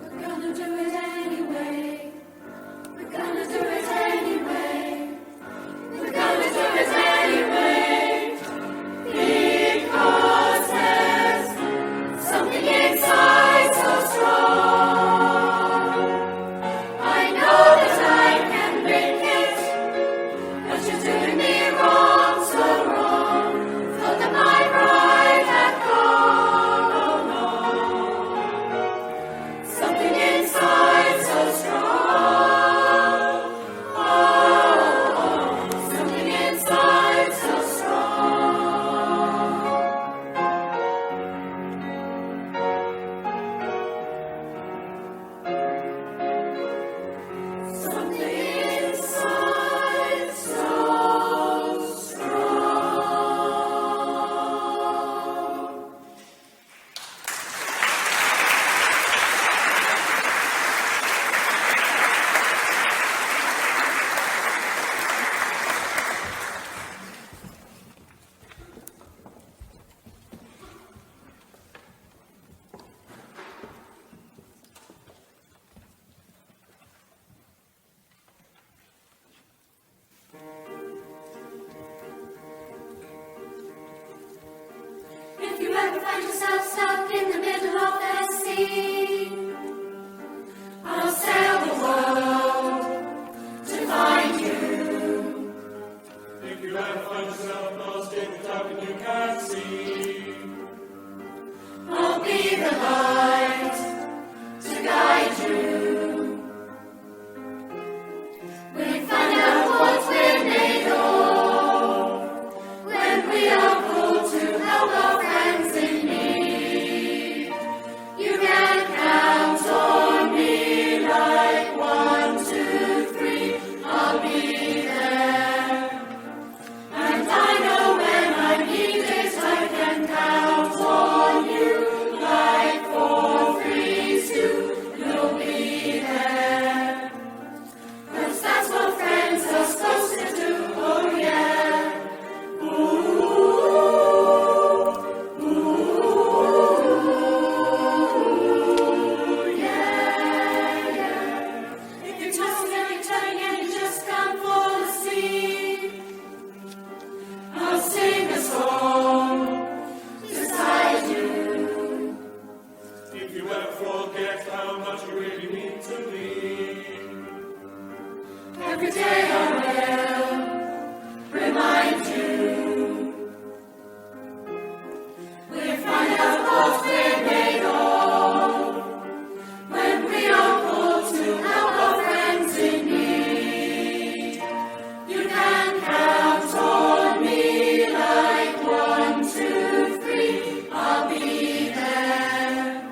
we're gonna do it anyway. We're gonna do it anyway. We're gonna do it anyway. Because there's something inside so strong. I know that I can make it. But you're doing me wrong, so wrong. Thought that my pride had gone, oh no. Something inside so strong. Oh, something inside so strong. Something inside so strong. If you ever find yourself stuck in the middle of the sea, I'll sail the world to find you. If you ever find yourself lost in the dark and you can't see, I'll be the light to guide you. We find out what we're made of when we are called to help our friends in need. You can count on me like 1, 2, 3. I'll be there. And I know when I need it, I can count on you like 4, 3, 2. You'll be there. 'Cause that's what friends are supposed to do. Oh yeah. Ooh, ooh, yeah, yeah. If you're tossing and you're turning and you just can't fall asleep, I'll sing a song beside you. if you ever forget how much you really mean to me, Every day I will remind you. We'll find out what we're made of when we are called to help our friends in need. You can count on me like 1, 2, 3. I'll be there.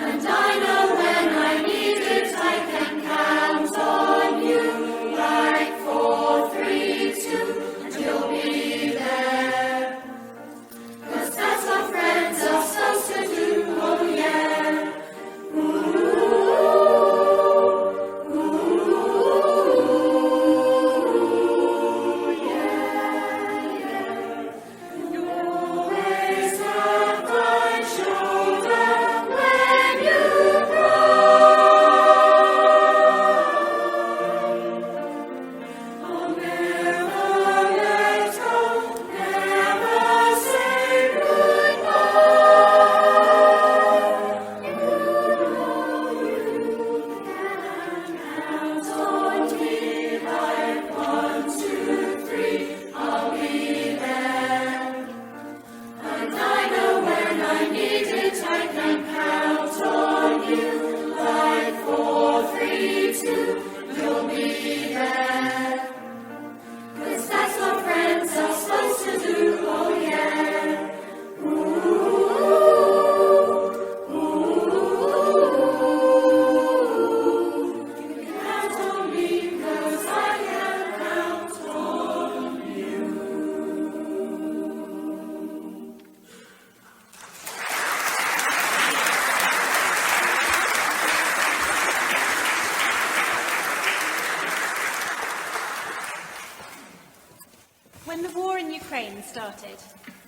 And I know when I need it, I can count on you like started,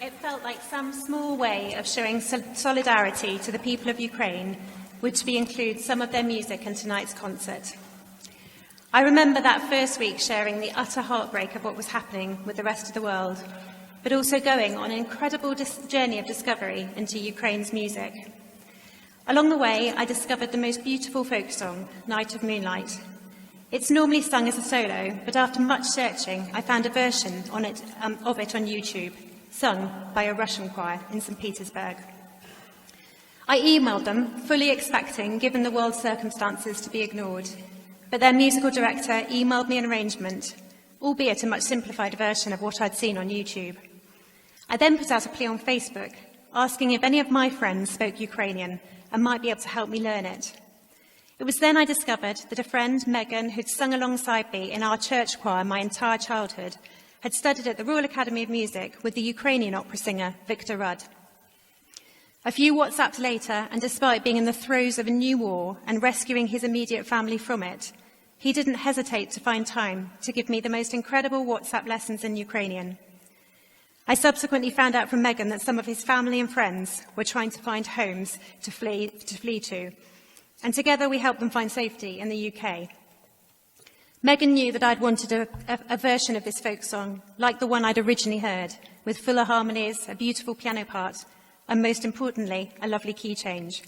it felt like some small way of showing solidarity to the people of Ukraine would include some of their music in tonight's concert. I remember that first week sharing the utter heartbreak of what was happening with the rest of the world, but also going on an incredible journey of discovery into Ukraine's music. Along the way, I discovered the most beautiful folk song, Night of Moonlight. It's normally sung as a solo, but after much searching, I found a version of it on YouTube, sung by a Russian choir in St. Petersburg. I emailed them, fully expecting, given the world's circumstances, to be ignored, but their musical director emailed me an arrangement, albeit a much simplified version of what I'd seen on YouTube. I then put out a plea on Facebook, asking if any of my friends spoke Ukrainian and might be able to help me learn it. It was then I discovered that a friend, Megan, who'd sung alongside me in our church choir my entire childhood, had studied at the Royal Academy of Music with the Ukrainian opera singer, Victor Rudd. A few WhatsApped later, and despite being in the throes of a new war and rescuing his immediate family from it, he didn't hesitate to find time to give me the most incredible WhatsApp lessons in Ukrainian. I subsequently found out from Megan that some of his family and friends were trying to find homes to flee to, and together we helped them find safety in the UK. Megan knew that I'd wanted a version of this folk song, like the one I'd originally heard, with fuller harmonies, a beautiful piano part, and most importantly, a lovely key change.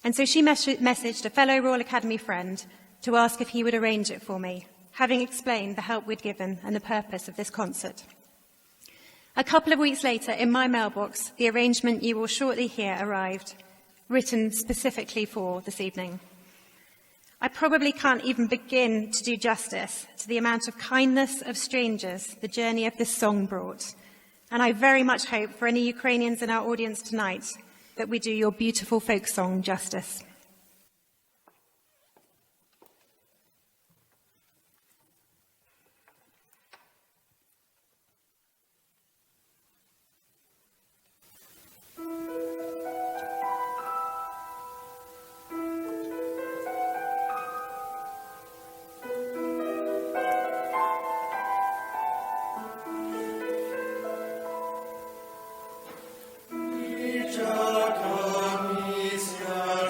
And so she messaged a fellow Royal Academy friend to ask if he would arrange it for me, having explained the help we'd given and the purpose of this concert. A couple of weeks later, in my mailbox, the arrangement you will shortly hear arrived, written specifically for this evening. I probably can't even begin to do justice to the amount of kindness of strangers the journey of this song brought, and I very much hope for any Ukrainians in our audience tonight that we do your beautiful folk song justice. Czeka misja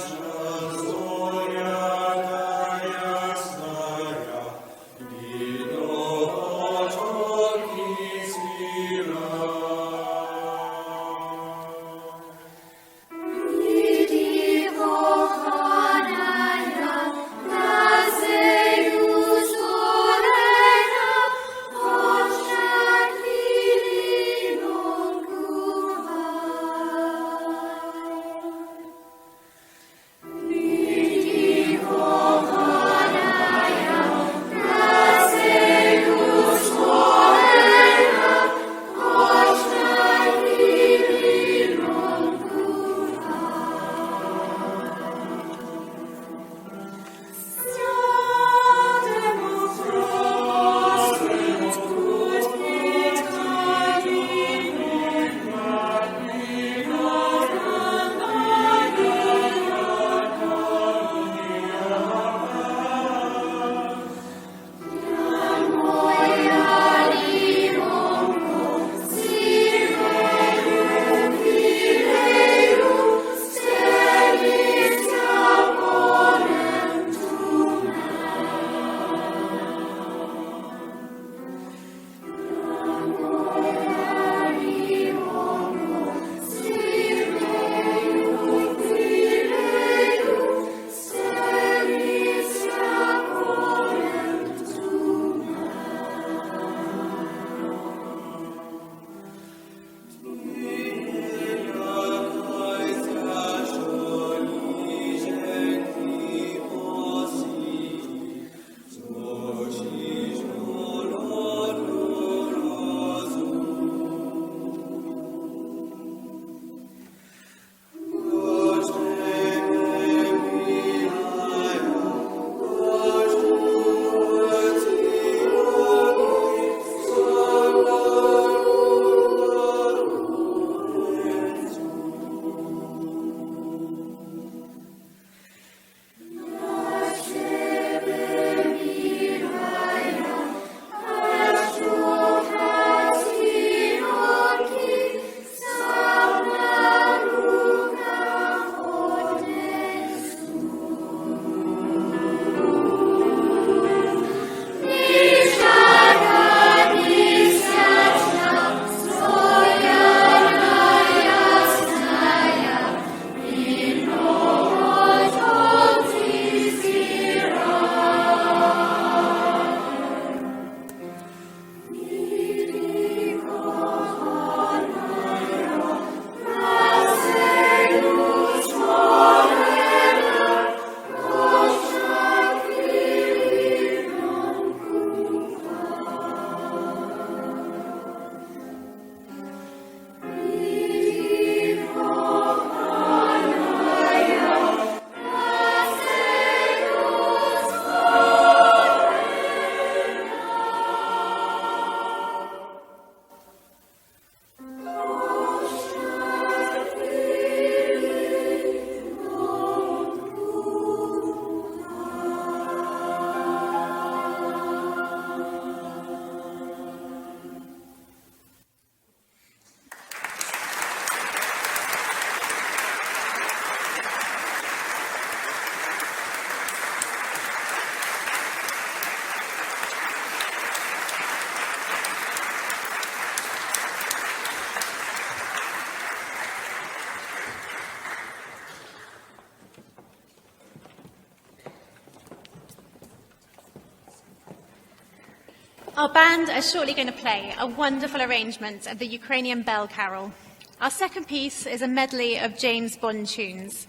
Our band are shortly going to play a wonderful arrangement of the Ukrainian Bell Carol. Our second piece is a medley of James Bond tunes.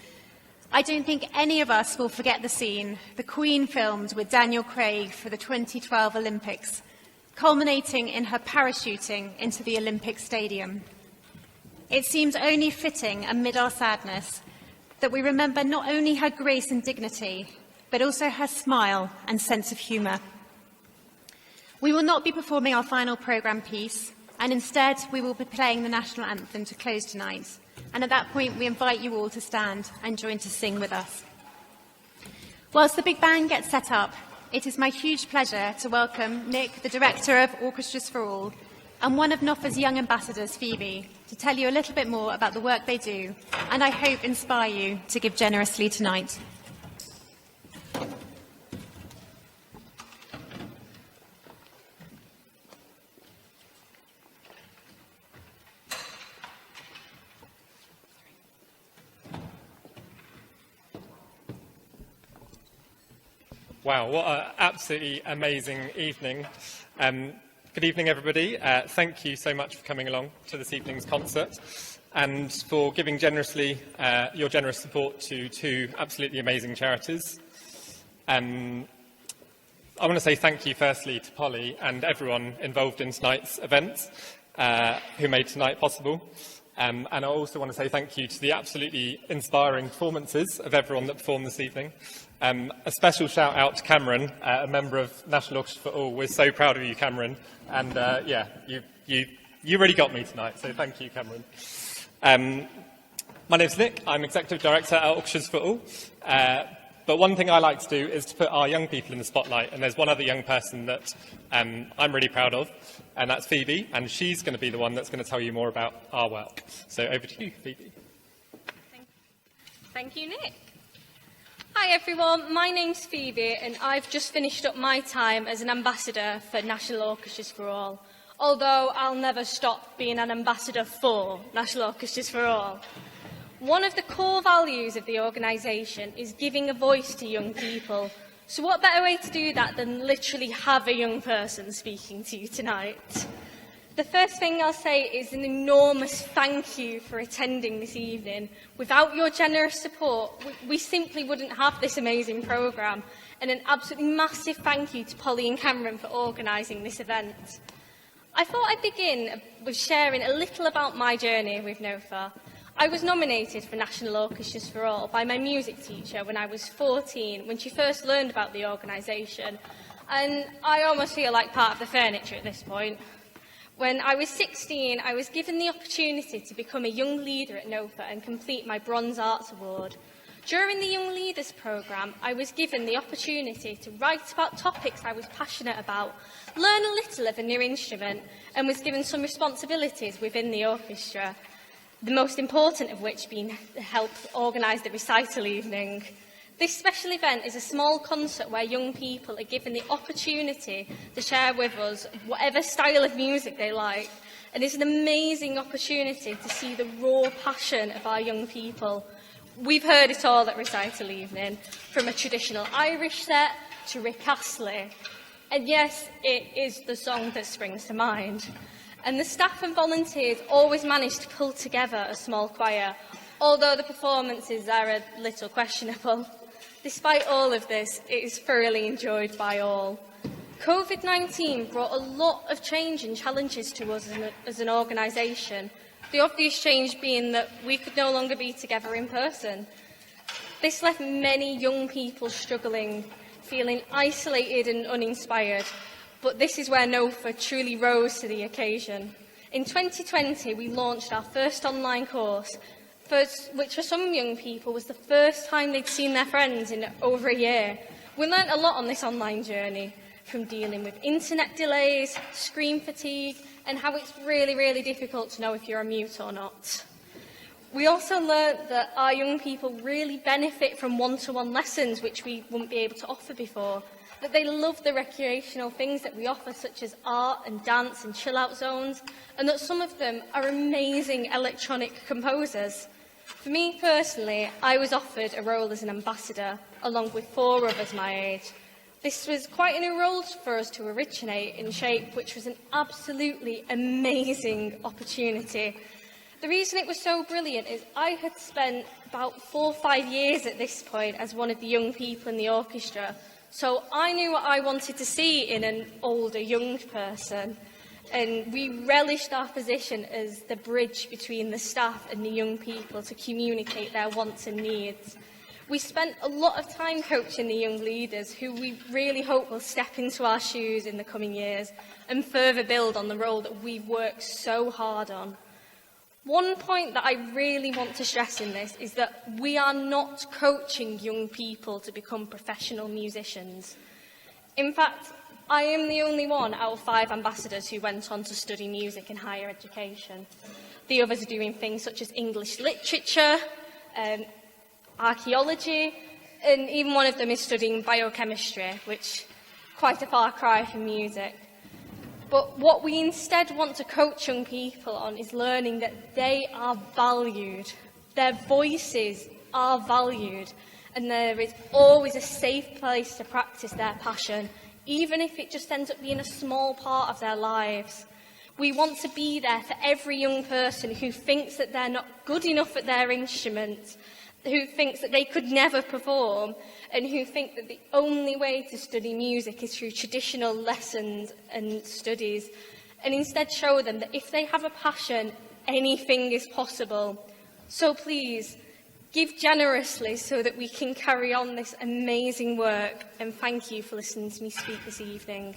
I don't think any of us will forget the scene the Queen filmed with Daniel Craig for the 2012 Olympics, culminating in her parachuting into the Olympic Stadium. It seems only fitting amid our sadness that we remember not only her grace and dignity, but also her smile and sense of humour. We will not be performing our final programme piece, and instead we will be playing the national anthem to close tonight. And at that point, we invite you all to stand and join to sing with us. Whilst the big band gets set up, it is my huge pleasure to welcome Nick, the Director of Orchestras for All, and one of NOFA's young ambassadors, Phoebe, to tell you a little bit more about the work they do, and I hope inspire you to give generously tonight. Wow, what an absolutely amazing evening. Good evening, everybody. Thank you so much for coming along to this evening's concert and for giving generously your generous support to two absolutely amazing charities. I want to say thank you firstly to Polly and everyone involved in tonight's event who made tonight possible. And I also want to say thank you to the absolutely inspiring performances of everyone that performed this evening. A special shout out to Cameron, a member of National Orchestra for All. We're so proud of you, Cameron. And yeah, you really got me tonight, so thank you, Cameron. My name's Nick. I'm Executive Director at Orchestras for All. But one thing I like to do is to put our young people in the spotlight, and there's one other young person that I'm really proud of, and that's Phoebe, and she's going to be the one that's going to tell you more about our work. So over to you, Phoebe. Thank you, Nick. Hi everyone, my name's Phoebe and I've just finished up my time as an ambassador for National Orchestras for All, although I'll never stop being an ambassador for National Orchestras for All. One of the core values of the organisation is giving a voice to young people, so what better way to do that than literally have a young person speaking to you tonight? The first thing I'll say is an enormous thank you for attending this evening. Without your generous support, we simply wouldn't have this amazing programme. And an absolutely massive thank you to Polly and Cameron for organising this event. I thought I'd begin with sharing a little about my journey with NOFA. I was nominated for National Orchestras for All by my music teacher when I was 14, when she first learned about the organisation. And I almost feel like part of the furniture at this point. When I was 16, I was given the opportunity to become a young leader at NOFA and complete my Bronze Arts Award. During the Young Leaders programme, I was given the opportunity to write about topics I was passionate about, learn a little of a new instrument, and was given some responsibilities within the orchestra, the most important of which being to help organise the recital evening. This special event is a small concert where young people are given the opportunity to share with us whatever style of music they like. And it's an amazing opportunity to see the raw passion of our young people. We've heard it all at recital evening, from a traditional Irish set to Rick Astley. And yes, it is the song that springs to mind. And the staff and volunteers always manage to pull together a small choir, although the performances are a little questionable. Despite all of this, it is thoroughly enjoyed by all. COVID-19 brought a lot of change and challenges to us as an organisation, the obvious change being that we could no longer be together in person. This left many young people struggling, feeling isolated and uninspired, but this is where NOFA truly rose to the occasion. In 2020, we launched our first online course, which for some young people was the first time they'd seen their friends in over a year. We learnt a lot on this online journey, from dealing with internet delays, screen fatigue, and how it's really, really difficult to know if you're a mute or not. We also learnt that our young people really benefit from one-to-one lessons, which we wouldn't be able to offer before, that they love the recreational things that we offer, such as art and dance and chill-out zones, and that some of them are amazing electronic composers. For me personally, I was offered a role as an ambassador, along with 4 others my age. This was quite a new role for us to originate and shape, which was an absolutely amazing opportunity. The reason it was so brilliant is I had spent about 4 or 5 years at this point as one of the young people in the orchestra, so I knew what I wanted to see in an older young person, and we relished our position as the bridge between the staff and the young people to communicate their wants and needs. We spent a lot of time coaching the young leaders who we really hope will step into our shoes in the coming years and further build on the role that we've worked so hard on. One point that I really want to stress in this is that we are not coaching young people to become professional musicians. In fact, I am the only one out of 5 ambassadors who went on to study music in higher education. The others are doing things such as English literature, archaeology, and even one of them is studying biochemistry, which is quite a far cry from music. But what we instead want to coach young people on is learning that they are valued, their voices are valued, and there is always a safe place to practice their passion, even if it just ends up being a small part of their lives. We want to be there for every young person who thinks that they're not good enough at their instrument, who thinks that they could never perform, and who think that the only way to study music is through traditional lessons and studies, and instead show them that if they have a passion, anything is possible. So please, give generously so that we can carry on this amazing work, and thank you for listening to me speak this evening.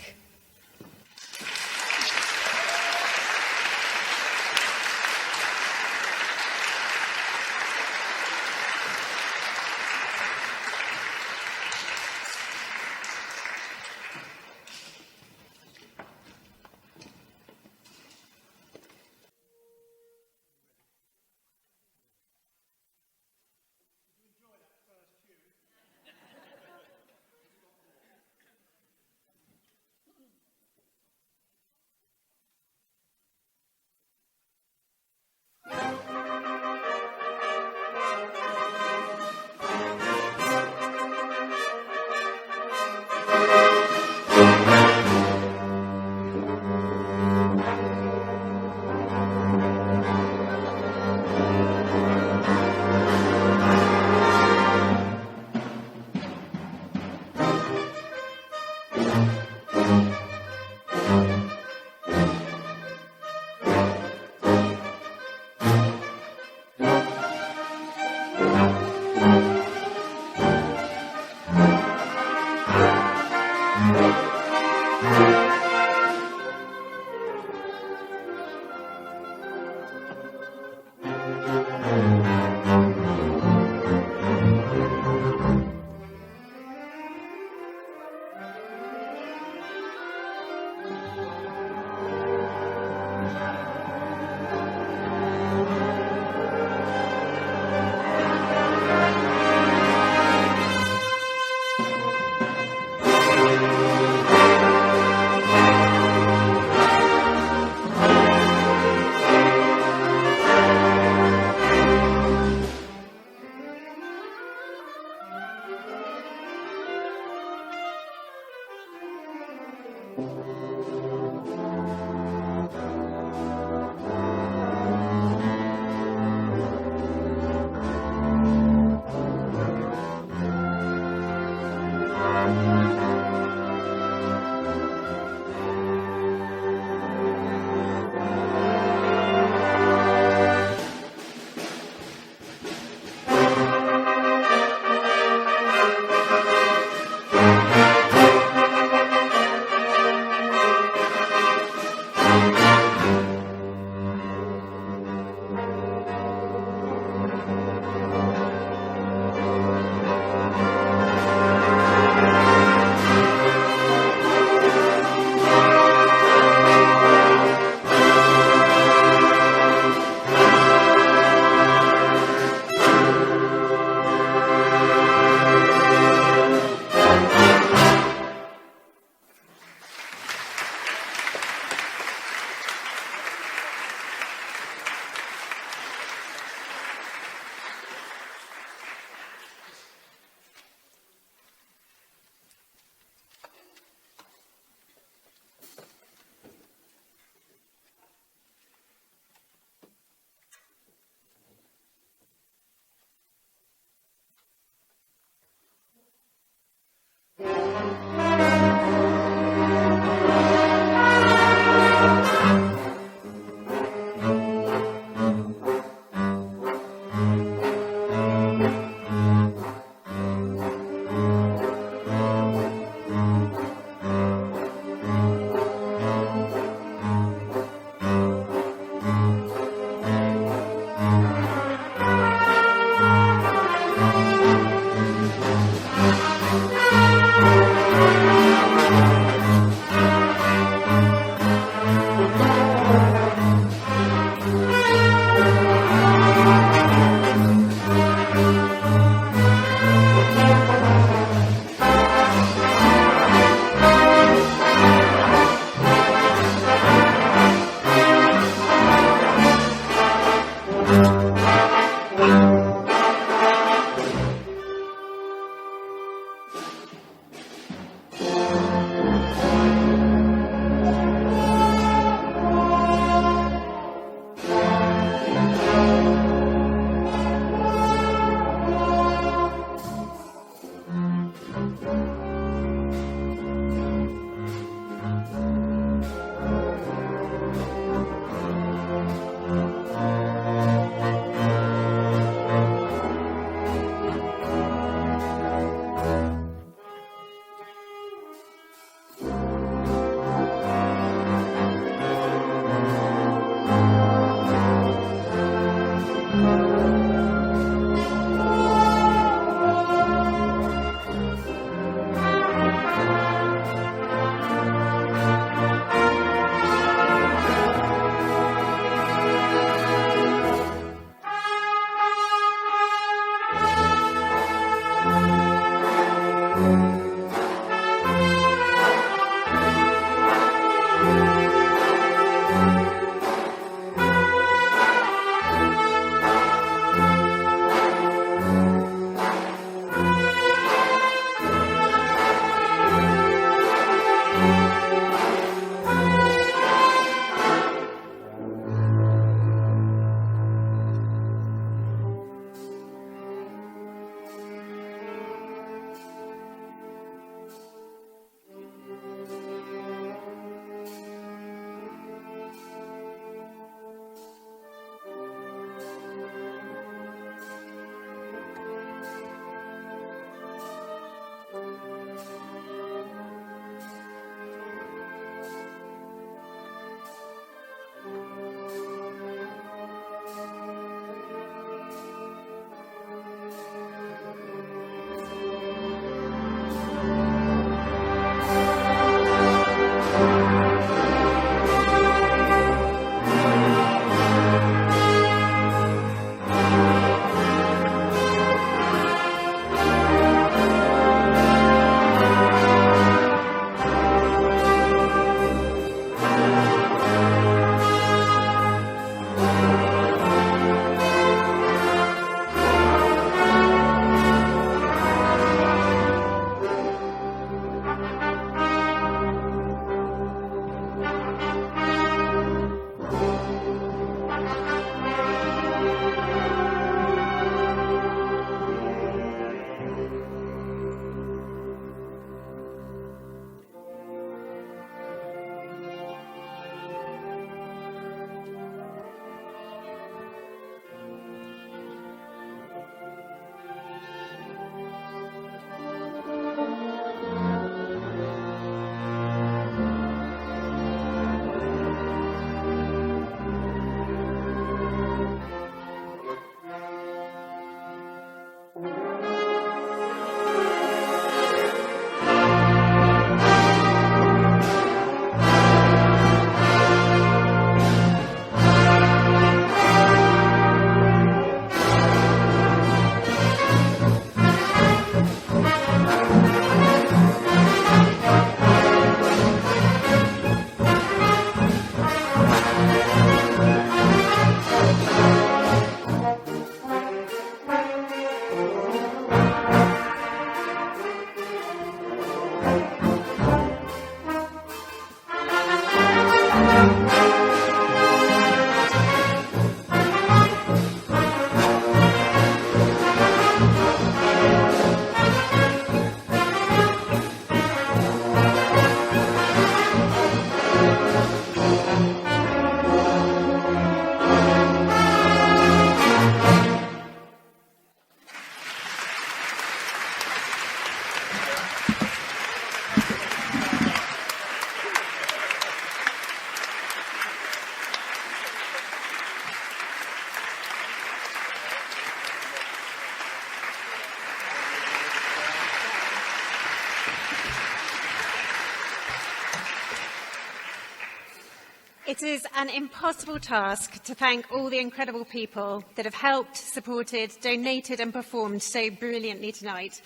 It is an impossible task to thank all the incredible people that have helped, supported, donated and performed so brilliantly tonight.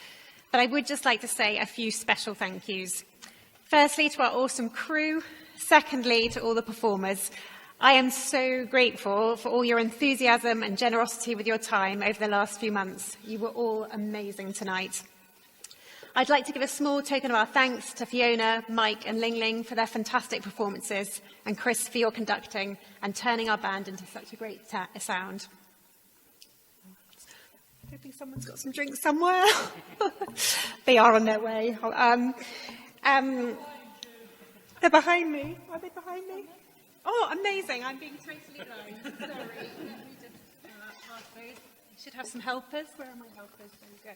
But I would just like to say a few special thank yous. Firstly, to our awesome crew. Secondly, to all the performers. I am so grateful for all your enthusiasm and generosity with your time over the last few months. You were all amazing tonight. I'd like to give a small token of our thanks to Fiona, Mike and Ling Ling for their fantastic performances, and Chris for your conducting and turning our band into such a great sound. Hoping someone's got some drinks somewhere. They are on their way. They're behind me. Are they behind me? Oh, amazing. I'm being totally blind. Sorry. I should have some helpers. Where are my helpers? There you go.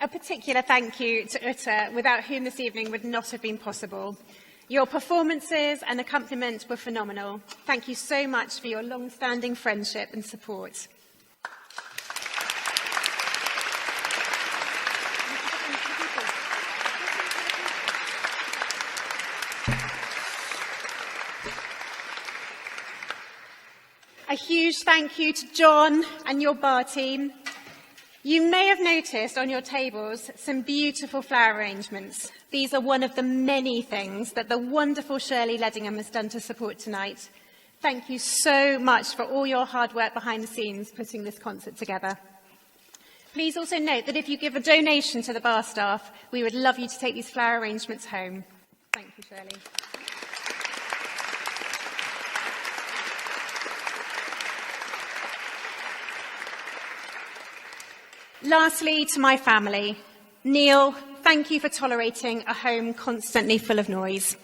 A particular thank you to Uta, without whom this evening would not have been possible. Your performances and accompaniment were phenomenal. Thank you so much for your long-standing friendship and support. A huge thank you to John and your bar team. You may have noticed on your tables some beautiful flower arrangements. These are one of the many things that the wonderful Shirley Leddingham has done to support tonight. Thank you so much for all your hard work behind the scenes putting this concert together. Please also note that if you give a donation to the bar staff, we would love you to take these flower arrangements home. Thank you, Shirley. Lastly, to my family. Neil, thank you for tolerating a home constantly full of noise.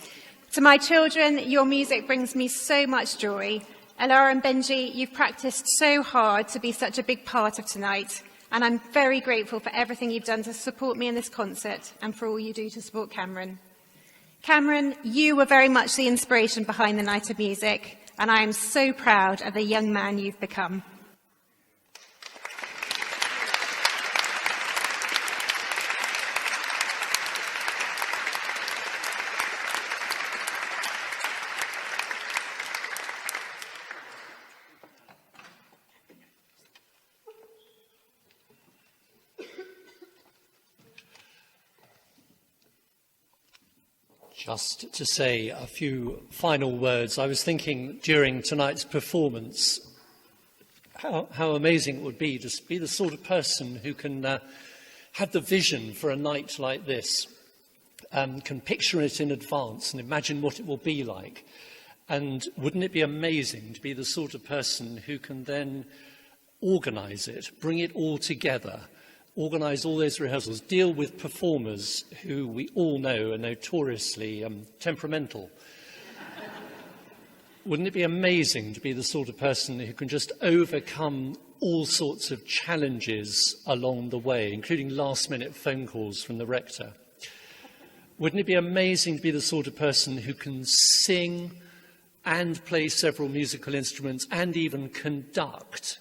To my children, your music brings me so much joy. Elara and Benji, you've practiced so hard to be such a big part of tonight, and I'm very grateful for everything you've done to support me in this concert and for all you do to support Cameron. Cameron, you were very much the inspiration behind the Night of Music, and I am so proud of the young man you've become. Just to say a few final words, I was thinking during tonight's performance how amazing it would be to be the sort of person who can have the vision for a night like this, can picture it in advance and imagine what it will be like. And wouldn't it be amazing to be the sort of person who can then organise it, bring it all together, organise all those rehearsals, deal with performers who we all know are notoriously temperamental. Wouldn't it be amazing to be the sort of person who can just overcome all sorts of challenges along the way, including last-minute phone calls from the rector? Wouldn't it be amazing to be the sort of person who can sing and play several musical instruments and even conduct?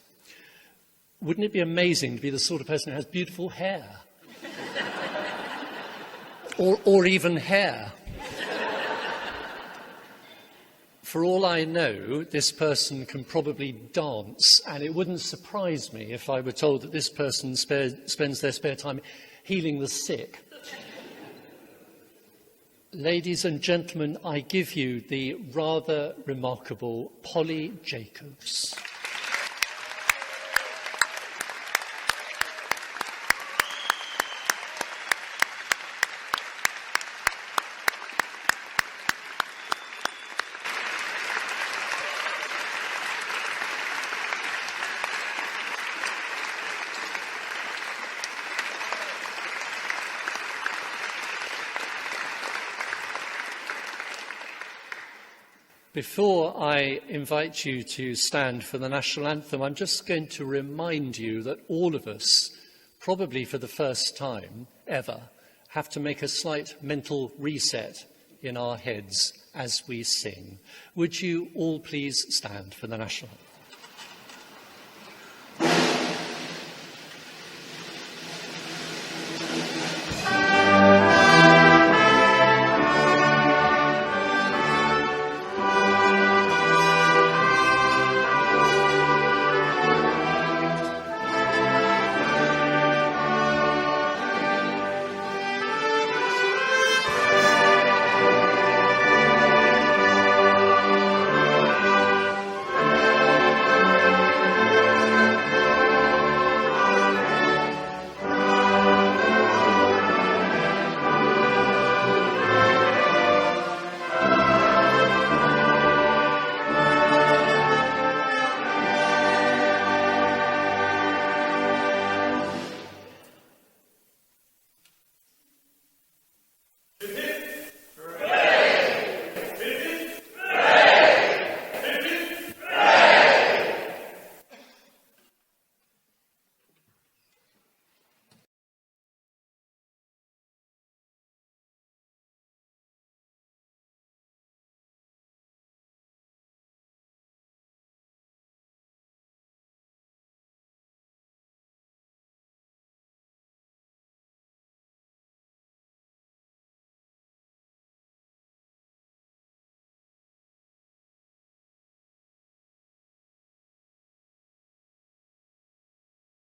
Wouldn't it be amazing to be the sort of person who has beautiful hair? or even hair? For all I know, this person can probably dance, and it wouldn't surprise me if I were told that this person spends their spare time healing the sick. Ladies and gentlemen, I give you the rather remarkable Polly Jacobs. Before I invite you to stand for the national anthem, I'm just going to remind you that all of us, probably for the first time ever, have to make a slight mental reset in our heads as we sing. Would you all please stand for the national anthem?